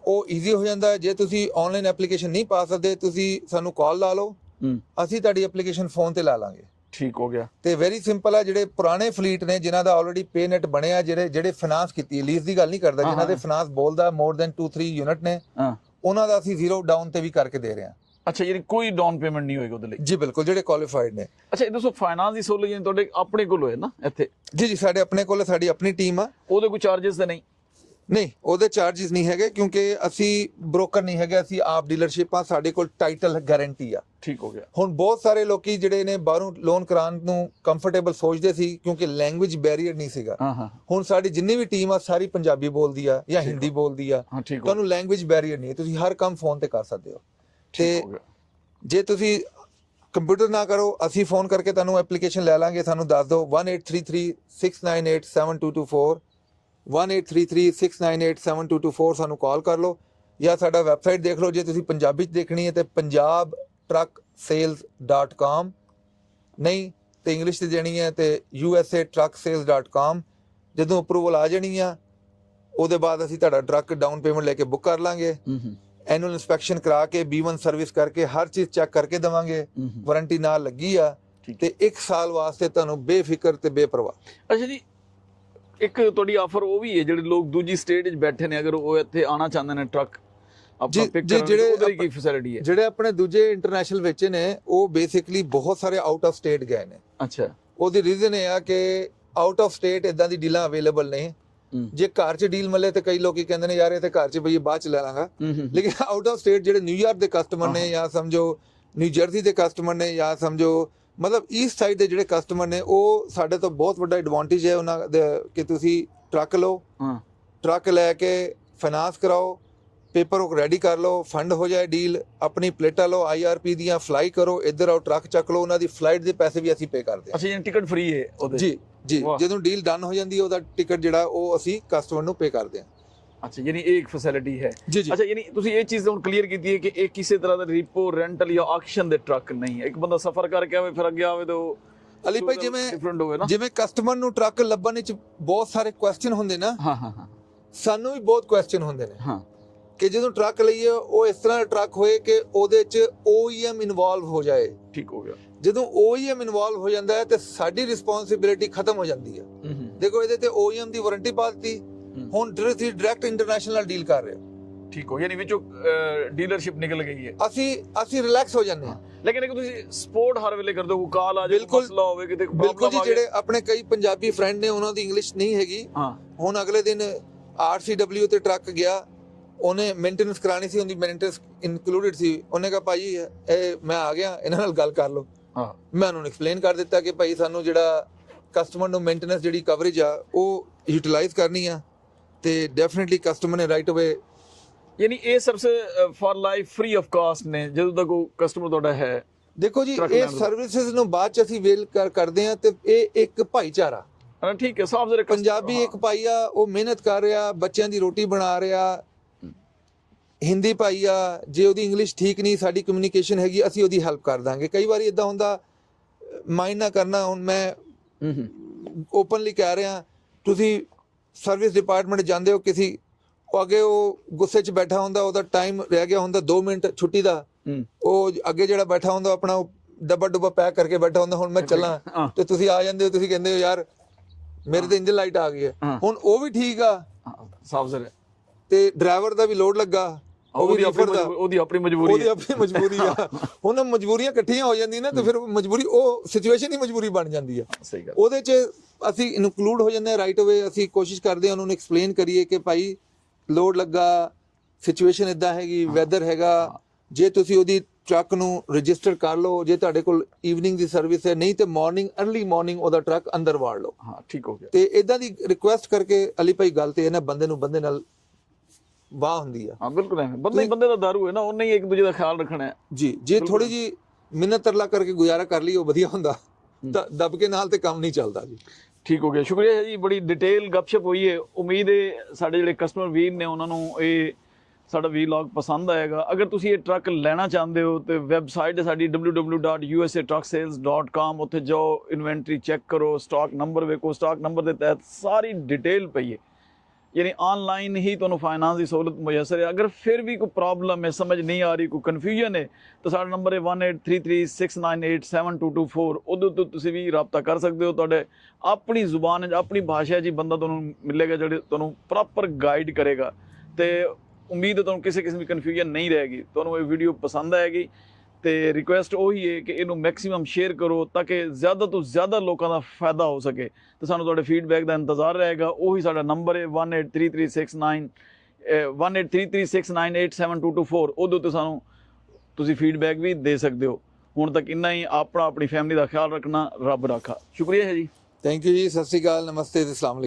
ਉਹ ਈਜ਼ੀ ਹੋ ਜਾਂਦਾ ਹੈ। ਜੇ ਤੁਸੀਂ ਆਨਲਾਈਨ ਐਪਲੀਕੇਸ਼ਨ ਨਹੀਂ ਪਾ ਸਕਦੇ, ਤੁਸੀਂ ਸਾਨੂੰ ਕਾਲ ਲਾ ਲਓ, ਅਸੀਂ ਤੁਹਾਡੀ ਐਪਲੀਕੇਸ਼ਨ ਫੋਨ ਤੇ ਲਾ ਲਾਂਗੇ। ਠੀਕ ਹੋ ਗਿਆ। ਤੇ ਵੈਰੀ ਸਿੰਪਲ ਆ। ਜਿਹੜੇ ਪੁਰਾਣੇ ਫਲੀਟ ਨੇ ਜਿਨ੍ਹਾਂ ਦਾ ਆਲਰੇਡੀ ਪੇ ਨੈਟ ਬਣਿਆ, ਜਿਹੜੇ ਫਾਈਨਾਂਸ ਕੀਤੀ, ਲੀਜ਼ ਦੀ ਗੱਲ ਨਹੀਂ ਕਰਦਾ, ਜਿਨ੍ਹਾਂ ਦੇ ਫਾਈਨਾਂਸ ਬੋਲਦਾ ਮੋਰ ਦੈਨ 2-3 ਯੂਨਿਟ ਨੇ, ਉਹਨਾਂ ਦਾ ਅਸੀਂ ਜ਼ੀਰੋ ਡਾਊਨ ਤੇ ਵੀ ਕਰਕੇ ਦੇ ਰਹੇ ਹਾਂ। ਅੱਛਾ ਯਾਨੀ ਕੋਈ ਡਾਊਨ ਪੇਮੈਂਟ ਨਹੀਂ ਹੋਏਗਾ ਉਹਦੇ ਲਈ? ਜੀ ਬਿਲਕੁਲ, ਜਿਹੜੇ ਕੁਆਲੀਫਾਈਡ ਨੇ। ਅੱਛਾ ਇਹ ਦੱਸੋ, ਫਾਈਨਾਂਸ ਦੀ ਸਹੂਲਤ ਜਿਵੇਂ ਤੁਹਾਡੇ ਆਪਣੇ ਕੋਲ ਹੋਏ ਨਾ ਇੱਥੇ? ਜੀ ਸਾਡੇ ਆਪਣੇ ਕੋਲ, ਸਾਡੀ ਆਪਣੀ ਟੀਮ ਆ। ਉਹਦੇ ਕੋਈ ਚਾਰजेस ਤਾਂ ਨਹੀਂ? ਨਹੀਂ, ਉਹਦੇ ਚਾਰजेस ਨਹੀਂ ਹੈਗੇ ਕਿਉਂਕਿ ਅਸੀਂ ਬ੍ਰੋਕਰ ਨਹੀਂ ਹੈਗੇ, ਅਸੀਂ ਆਪ ਡੀਲਰਸ਼ਿਪ ਆ। ਸਾਡੇ ਕੋਲ ਟਾਈਟਲ ਗਾਰੰਟੀ ਆ। ਠੀਕ ਹੋ ਗਿਆ। ਹੁਣ ਬਹੁਤ ਸਾਰੇ ਲੋਕੀ ਜਿਹੜੇ ਨੇ ਬਾਹਰੋਂ ਲੋਨ ਕਰਾਉਣ ਨੂੰ ਕੰਫਰਟੇਬਲ ਸੋਚਦੇ ਸੀ ਕਿਉਂਕਿ ਲੈਂਗੁਏਜ ਬੈਰੀਅਰ ਨਹੀਂ ਸੀਗਾ। ਹੁਣ ਸਾਡੀ ਜਿੰਨੀ ਵੀ ਟੀਮ ਆ ਸਾਰੀ ਪੰਜਾਬੀ ਬੋਲਦੀ ਆ ਜਾਂ ਹਿੰਦੀ ਬੋਲਦੀ ਆ। ਤੁਹਾਨੂੰ ਲੈਂਗੁਏਜ ਬੈਰੀਅਰ ਨਹੀਂ ਹੈ, ਤੁਸੀਂ ਹਰ ਕੰਮ ਫੋਨ ਤੇ ਕਰ ਸਕਦੇ ਹੋ। ਤੇ ਜੇ ਤੁਸੀਂ ਕੰਪਿਊਟਰ ਨਾ ਕਰੋ, ਅਸੀਂ ਫੋਨ ਕਰਕੇ ਤੁਹਾਨੂੰ ਐਪਲੀਕੇਸ਼ਨ ਲੈ ਲਾਂਗੇ। ਸਾਨੂੰ ਦੱਸ ਦਿਓ 1833-698-7224 1833-698-7224 ਸਾਨੂੰ ਕਾਲ ਕਰ ਲਓ ਜਾਂ ਸਾਡਾ ਵੈਬਸਾਈਟ ਦੇਖ ਲਓ। ਜੇ ਤੁਸੀਂ ਪੰਜਾਬੀ 'ਚ ਦੇਖਣੀ ਹੈ ਤੇ punjabtrucksales.com, ਨਹੀਂ ਤੇ ਇੰਗਲਿਸ਼ 'ਚ ਦੇਣੀ ਹੈ ਤੇ usatrucksales.com। ਜਦੋਂ ਅਪਰੂਵਲ ਆ ਜਾਣੀ ਆ ਉਹਦੇ ਬਾਅਦ ਅਸੀਂ ਤੁਹਾਡਾ ਟਰੱਕ ਡਾਊਨ ਪੇਮੈਂਟ ਲੈ ਕੇ ਬੁੱਕ ਕਰ ਲਾਂਗੇ। ਐਨੂਅਲ ਇਨਸਪੈਕਸ਼ਨ ਕਰਾ ਕੇ B1 ਸਰਵਿਸ ਕਰਕੇ ਹਰ ਚੀਜ਼ ਚੈੱਕ ਕਰਕੇ ਦੇਵਾਂਗੇ। ਵਾਰੰਟੀ ਨਾਲ ਲੱਗੀ ਆ ਤੇ 1 ਸਾਲ ਵਾਸਤੇ ਤੁਹਾਨੂੰ ਬੇਫਿਕਰ ਤੇ ਬੇਪਰਵਾਹ। ਅੱਛਾ ਜੀ, ਇੱਕ ਤੁਹਾਡੀ ਆਫਰ ਉਹ ਵੀ ਹੈ ਜਿਹੜੇ ਲੋਕ ਦੂਜੀ ਸਟੇਟ ਵਿੱਚ ਬੈਠੇ ਨੇ, ਅਗਰ ਉਹ ਇੱਥੇ ਆਣਾ ਚਾਹੁੰਦੇ ਨੇ ਟਰੱਕ ਆਪਣਾ ਪਿਕ ਕਰਨ, ਉਹਦੀ ਕੀ ਫੈਸਿਲਿਟੀ ਹੈ? ਜਿਹੜੇ ਆਪਣੇ ਦੂਜੇ ਇੰਟਰਨੈਸ਼ਨਲ ਵਿੱਚ ਨੇ ਉਹ ਬੇਸਿਕਲੀ ਬਹੁਤ ਸਾਰੇ ਆਊਟ ਆਫ ਸਟੇਟ ਗਏ ਨੇ। ਅੱਛਾ, ਉਹਦੀ ਰੀਜ਼ਨ ਇਹ ਆ ਕਿ ਆਊਟ ਆਫ ਸਟੇਟ ਇਦਾਂ ਦੀ ਡੀਲਾਂ ਅਵੇਲੇਬਲ ਨਹੀਂ। ਜੇ ਘਰ 'ਚ ਡੀਲ ਮਿਲੇ ਤੇ ਕਈ ਲੋਕੀ ਕਹਿੰਦੇ ਨੇ ਯਾਰ ਇਹ ਤੇ ਘਰ 'ਚ ਬਈ ਬਾਅਦ 'ਚ ਲੈ ਲਾਂਗਾ, ਲੇਕਿਨ ਆਊਟ ਆਫ ਸਟੇਟ ਜਿਹੜੇ ਨਿਊਯਾਰਕ ਦੇ ਕਸਟਮਰ ਨੇ ਜਾਂ ਸਮਝੋ ਨਿਊ ਜਰਸੀ ਦੇ ਕਸਟਮਰ ਨੇ ਜਾਂ ਸਮਝੋ ਮਤਲਬ ਈਸਟ ਸਾਈਡ ਦੇ ਜਿਹੜੇ ਕਸਟਮਰ ਨੇ ਉਹ ਸਾਡੇ ਤੋਂ ਬਹੁਤ ਵੱਡਾ ਐਡਵਾਂਟੇਜ ਹੈ ਉਹਨਾਂ ਦੇ ਕਿ ਤੁਸੀਂ ਟਰੱਕ ਲਓ, ਟਰੱਕ ਲੈ ਕੇ ਫਾਈਨਾਂਸ ਕਰਾਓ, ਪੇਪਰ ਵਰਕ ਰੈਡੀ ਕਰ ਲਓ, ਫੰਡ ਹੋ ਜਾਏ ਡੀਲ, ਆਪਣੀ ਪਲੇਟਾਂ ਲਓ IRP ਦੀਆਂ, ਫਲਾਈ ਕਰੋ, ਇੱਧਰ ਆਓ ਟਰੱਕ ਚੱਕ ਲਓ, ਉਹਨਾਂ ਦੀ ਫਲਾਈਟ ਦੇ ਪੈਸੇ ਵੀ ਅਸੀਂ ਪੇ ਕਰਦੇ ਹਾਂ। ਅੱਛਾ ਜੀ, ਟਿਕਟ ਫ੍ਰੀ ਹੈ ਉਹਦੇ? ਜੀ ਜੀ, ਜਦੋਂ ਡੀਲ ਡਨ ਹੋ ਜਾਂਦੀ ਹੈ ਉਹਦਾ ਟਿਕਟ ਜਿਹੜਾ ਉਹ ਅਸੀਂ ਕਸਟਮਰ ਨੂੰ ਪੇ ਕਰਦੇ ਹਾਂ। ਅੱਛਾ, ਯਾਨੀ ਇਹ ਇੱਕ ਫੈਸਿਲਿਟੀ ਹੈ। ਜੀ ਜੀ। ਅੱਛਾ, ਯਾਨੀ ਤੁਸੀਂ ਇਹ ਚੀਜ਼ ਹੁਣ ਕਲੀਅਰ ਕੀਤੀ ਹੈ ਕਿ ਇਹ ਕਿਸੇ ਤਰ੍ਹਾਂ ਦਾ ਰਿਪੋ, ਰੈਂਟਲ ਜਾਂ ਆਕਸ਼ਨ ਦੇ ਟਰੱਕ ਨਹੀਂ ਹੈ। ਇੱਕ ਬੰਦਾ ਸਫ਼ਰ ਕਰਕੇ ਆਵੇ ਫਿਰ ਅੱਗੇ ਆਵੇ ਤਾਂ ਅਲੀ ਭਾਈ ਜਿਵੇਂ ਕਸਟਮਰ ਨੂੰ ਟਰੱਕ ਲੱਭਣ ਵਿੱਚ ਬਹੁਤ ਸਾਰੇ ਕੁਐਸਚਨ ਹੁੰਦੇ ਨਾ, ਸਾਨੂੰ ਵੀ ਬਹੁਤ ਕੁਐਸਚਨ ਹੁੰਦੇ ਨੇ ਕਿ ਜਦੋਂ ਟਰੱਕ ਲਈਏ ਉਹ ਇਸ ਤਰ੍ਹਾਂ ਦਾ ਟਰੱਕ ਹੋਏ ਕਿ ਉਹਦੇ 'ਚ OEM ਇਨਵੋਲਵ ਹੋ ਜਾਏ। ਠੀਕ ਹੋ ਗਿਆ। ਜਦੋਂ OEM ਇਨਵੋਲਵ ਹੋ ਜਾਂਦਾ ਹੈ ਤੇ ਸਾਡੀ ਰਿਸਪੌਂਸਿਬਿਲਿਟੀ ਖਤਮ ਹੋ ਜਾਂਦੀ ਹੈ। ਦੇਖੋ ਇਹਦੇ ਤੇ OEM ਦੀ ਵਾਰੰਟੀ ਪਾ ਦਿੱਤੀ, ਹੁਣ ਤੁਸੀਂ ਡਾਇਰੈਕਟ ਇੰਟਰਨੈਸ਼ਨਲ ਡੀਲ ਕਰ ਰਹੇ ਹੋ। ਠੀਕ ਹੋ, ਯਾਨੀ ਵਿੱਚੋਂ ਡੀਲਰਸ਼ਿਪ ਨਿਕਲ ਗਈ ਹੈ। ਅਸੀਂ ਰਿਲੈਕਸ ਹੋ ਜਾਂਦੇ ਹਾਂ। ਲੇਕਿਨ ਇੱਕ ਤੁਸੀਂ ਸਪੋਰਟ ਹਰ ਵੇਲੇ ਕਰਦੇ ਹੋ, ਕਾਲ ਆ ਜਾਏ, ਮਸਲਾ ਹੋਵੇ ਕਿਤੇ ਪ੍ਰੋਬਲਮ ਆ ਗਈ। ਬਿਲਕੁਲ ਜੀ, ਜਿਹੜੇ ਆਪਣੇ ਕਈ ਪੰਜਾਬੀ ਫਰੈਂਡ ਨੇ ਉਹਨਾਂ ਦੀ ਇੰਗਲਿਸ਼ ਨਹੀਂ ਹੈਗੀ। ਹੁਣ ਅਗਲੇ ਦਿਨ RCW ਤੇ ਟਰੱਕ ਗਿਆ, ਉਹਨੇ ਮੇਨਟੇਨੈਂਸ ਕਰਾਣੀ ਸੀ, ਉਹਦੀ ਮੇਨਟੇਨੈਂਸ ਇਨਕਲੂਡਡ ਸੀ। ਉਹਨੇ ਕਿਹਾ ਭਾਈ ਇਹ ਮੈਂ ਆ ਗਿਆ, ਇਹਨਾਂ ਨਾਲ ਗੱਲ ਕਰ ਲਓ। ਮੈਂ ਉਹਨਾਂ ਨੂੰ ਐਕਸਪਲੇਨ ਕਰ ਦਿੱਤਾ ਕਿ ਭਾਈ ਸਾਨੂੰ ਜਿਹੜਾ ਕਸਟਮਰ ਨੂੰ ਮੇਨਟੇਨੈਂਸ ਜਿਹੜੀ ਕਵਰੇਜ ਆ ਉਹ ਯੂਟਿਲਾਈਜ਼ ਕਰਨੀ ਆ ਤੇ ਡੈਫੀਨਿਟਲੀ ਕਸਟਮਰ ਨੇ ਰਾਈਟ ਅਵੇ, ਯਾਨੀ ਇਹ service for life free of cost ਨੇ ਜਦੋਂ ਤੱਕ ਉਹ ਕਸਟਮਰ ਤੁਹਾਡਾ ਹੈ। ਦੇਖੋ ਜੀ, ਇਹ ਸਰਵਿਸਿਜ਼ ਨੂੰ ਬਾਅਦ ਚ ਅਸੀਂ ਵੇਲ ਕਰਦੇ ਆ ਤੇ ਇਹ ਇੱਕ ਭਾਈਚਾਰਾ। ਠੀਕ ਹੈ, ਸਾਫ ਜ਼ਰਾ ਪੰਜਾਬੀ ਇੱਕ ਭਾਈ ਆ, ਉਹ ਮਿਹਨਤ ਕਰ ਰਿਹਾ, ਬੱਚਿਆਂ ਦੀ ਰੋਟੀ ਬਣਾ ਰਿਹਾ। ਹਿੰਦੀ ਭਾਈ ਆ, ਜੇ ਉਹਦੀ ਇੰਗਲਿਸ਼ ਠੀਕ ਨਹੀਂ, ਸਾਡੀ ਕਮਿਊਨੀਕੇਸ਼ਨ ਹੈਗੀ, ਅਸੀਂ ਉਹਦੀ ਹੈਲਪ ਕਰ ਦਾਂਗੇ। ਕਈ ਵਾਰੀ ਇਦਾਂ ਹੁੰਦਾ, ਮਾਈਂਡ ਨਾ ਕਰਨਾ, ਹੁਣ ਮੈਂ ਓਪਨਲੀ ਕਹਿ ਰਿਹਾ, ਤੁਸੀਂ ਸਰਵਿਸ ਡਿਪਾਰਟਮੈਂਟ ਜਾਂਦੇ ਹੋ, ਕਿਸੇ ਉਹ ਅੱਗੇ ਉਹ ਗੁੱਸੇ 'ਚ ਬੈਠਾ ਹੁੰਦਾ, ਉਹਦਾ ਟਾਈਮ ਰਹਿ ਗਿਆ ਹੁੰਦਾ 2 ਮਿੰਟ ਛੁੱਟੀ ਦਾ, ਉਹ ਅੱਗੇ ਜਿਹੜਾ ਬੈਠਾ ਹੁੰਦਾ ਆਪਣਾ ਡੱਬਾ ਡੁੱਬਾ ਪੈਕ ਕਰਕੇ ਬੈਠਾ ਹੁੰਦਾ, ਹੁਣ ਮੈਂ ਚੱਲਾਂ ਤੇ ਤੁਸੀਂ ਆ ਜਾਂਦੇ ਹੋ, ਤੁਸੀਂ ਕਹਿੰਦੇ ਹੋ ਯਾਰ ਮੇਰੇ ਤੇ ਇੰਜਨ ਲਾਈਟ ਆ ਗਈ ਹੈ। ਹੁਣ ਉਹ ਵੀ ਠੀਕ ਆ, ਸਾਫ ਜ਼ਰਾ, ਤੇ ਡਰਾਈਵਰ ਦਾ ਵੀ ਲੋਡ ਲੱਗਾ, ਉਹਦੀ ਆਪਣੀ ਮਜਬੂਰੀ ਆ। ਹੁਣ ਮਜਬੂਰੀਆਂ ਇਕੱਠੀਆਂ ਹੋ ਜਾਂਦੀਆਂ ਨਾ ਤੇ ਫਿਰ ਮਜਬੂਰੀ, ਉਹ ਸਿਚੁਏਸ਼ਨ ਹੀ ਮਜਬੂਰੀ ਬਣ ਜਾਂਦੀ ਆ। ਉਹਦੇ 'ਚ ਅਸੀਂ ਇਨਕਲੂਡ ਹੋ ਜਾਂਦੇ ਹਾਂ ਰਾਈਟ ਅਵੇ। ਅਸੀਂ ਕੋਸ਼ਿਸ਼ ਕਰਦੇ ਹਾਂ ਉਹਨਾਂ ਨੂੰ ਐਕਸਪਲੇਨ ਕਰੀਏ ਕਿ ਭਾਈ ਲੋਡ ਲੱਗਾ, ਸਿਚੁਏਸ਼ਨ ਇਦਾਂ ਹੈਗੀ, ਵੈਦਰ ਹੈਗਾ, ਜੇ ਤੁਸੀਂ ਉਹਦੀ ਟਰੱਕ ਨੂੰ ਰਜਿਸਟਰ ਕਰ ਲਓ, ਜੇ ਤੁਹਾਡੇ ਕੋਲ ਈਵਨਿੰਗ ਦੀ ਸਰਵਿਸ ਹੈ, ਨਹੀਂ ਤੇ ਮਾਰਨਿੰਗ ਅਰਲੀ ਮਾਰਨਿੰਗ ਉਹਦਾ ਟਰੱਕ ਅੰਦਰ ਵਾੜ ਲਓ। ਠੀਕ ਹੋ ਗਿਆ। ਤੇ ਇਦਾਂ ਦੀ ਰਿਕੁਐਸਟ ਕਰਕੇ ਅਲੀ ਭਾਈ ਗੱਲ ਤੇ ਇਹ ਨਾ ਬੰਦੇ ਨੂੰ ਬੰਦੇ ਨਾਲ ਵਾਹ ਹੁੰਦੀ ਆ। ਬਿਲਕੁਲ, ਬੰਦੇ ਦਾ ਦਾਰੂ ਹੈ ਨਾ, ਉਹਨੇ ਹੀ ਇੱਕ ਦੂਜੇ ਦਾ ਖਿਆਲ ਰੱਖਣਾ ਹੈ ਜੀ। ਜੇ ਥੋੜੀ ਜੀ ਮਿਹਨਤ ਤਰਲਾ ਕਰਕੇ ਗੁਜ਼ਾਰਾ ਕਰ ਲਈ ਉਹ ਵਧੀਆ ਹੁੰਦਾ, ਤਾਂ ਦਬ ਕੇ ਨਾਲ ਤੇ ਕੰਮ ਨਹੀਂ ਚੱਲਦਾ ਜੀ। ਠੀਕ ਹੋ ਗਿਆ, ਸ਼ੁਕਰੀਆ ਜੀ, ਬੜੀ ਡਿਟੇਲ ਗੱਪਸ਼ਪ ਹੋਈ ਹੈ। ਉਮੀਦ ਹੈ ਸਾਡੇ ਜਿਹੜੇ ਕਸਟਮਰ ਵੀਰ ਨੇ ਉਹਨਾਂ ਨੂੰ ਇਹ ਸਾਡਾ ਵੀਲੌਗ ਪਸੰਦ ਆਏਗਾ। ਅਗਰ ਤੁਸੀਂ ਇਹ ਟਰੱਕ ਲੈਣਾ ਚਾਹੁੰਦੇ ਹੋ ਤੇ ਵੈਬਸਾਈਟ ਹੈ ਸਾਡੀ www.usatrucksales.com, ਉੱਥੇ ਜਾਓ, ਇਨਵੈਂਟਰੀ ਚੈੱਕ ਕਰੋ, ਸਟਾਕ ਨੰਬਰ ਵੇਖੋ, ਸਟਾਕ ਨੰਬਰ ਦੇ ਤਹਿਤ ਸਾਰੀ ਡਿਟੇਲ ਪਈ ਹੈ। ਯਾਨੀ ਆਨਲਾਈਨ ਹੀ ਤੁਹਾਨੂੰ ਫਾਈਨਾਂਸ ਦੀ ਸਹੂਲਤ ਮੁਯੱਸਰ ਹੈ। ਅਗਰ ਫਿਰ ਵੀ ਕੋਈ ਪ੍ਰੋਬਲਮ ਹੈ, ਸਮਝ ਨਹੀਂ ਆ ਰਹੀ, ਕੋਈ ਕਨਫਿਊਜ਼ਨ ਹੈ, ਤਾਂ ਸਾਡਾ ਨੰਬਰ ਹੈ 183369872224। ਉਹਦੇ ਤੋਂ ਤੁਸੀਂ ਵੀ ਰਾਬਤਾ ਕਰ ਸਕਦੇ ਹੋ। ਤੁਹਾਡੇ ਆਪਣੀ ਜ਼ੁਬਾਨ 'ਚ ਆਪਣੀ ਭਾਸ਼ਾ 'ਚ ਹੀ ਬੰਦਾ ਤੁਹਾਨੂੰ ਮਿਲੇਗਾ ਜਿਹੜੇ ਤੁਹਾਨੂੰ ਪ੍ਰੋਪਰ ਗਾਈਡ ਕਰੇਗਾ। ਤੇ ਉਮੀਦ ਹੈ ਤੁਹਾਨੂੰ ਕਿਸੇ ਕਿਸਮ ਦੀ ਕਨਫਿਊਜ਼ਨ ਨਹੀਂ ਰਹੇਗੀ। ਤੁਹਾਨੂੰ ਇਹ ਵੀਡੀਓ ਪਸੰਦ ਆਏਗੀ ਤੇ ਰਿਕੁਐਸਟ ਉਹੀ ਹੈ ਕਿ ਇਹਨੂੰ ਮੈਕਸਿਮਮ ਸ਼ੇਅਰ ਕਰੋ ਤਾਂ ਕਿ ਜ਼ਿਆਦਾ ਤੋਂ ਜ਼ਿਆਦਾ ਲੋਕਾਂ ਦਾ ਫਾਇਦਾ ਹੋ ਸਕੇ। ਤੇ ਸਾਨੂੰ ਤੁਹਾਡੇ ਫੀਡਬੈਕ ਦਾ ਇੰਤਜ਼ਾਰ ਰਹੇਗਾ। ਉਹੀ ਸਾਡਾ ਨੰਬਰ ਹੈ 183369872224। ਉਹਦੇ ਉੱਤੇ ਸਾਨੂੰ ਤੁਸੀਂ ਫੀਡਬੈਕ ਵੀ ਦੇ ਸਕਦੇ ਹੋ। ਹੁਣ ਤੱਕ ਇੰਨਾ ਹੀ। ਆਪਣੀ ਫੈਮਿਲੀ ਦਾ ਖਿਆਲ ਰੱਖਣਾ। ਰੱਬ ਰਾਖਾ। ਸ਼ੁਕਰੀਆ ਹੈ ਜੀ। ਥੈਂਕ ਯੂ ਜੀ। ਸਤਿ ਸ਼੍ਰੀ ਅਕਾਲ, ਨਮਸਤੇ ਤੇ ਅਸਲਾਮ।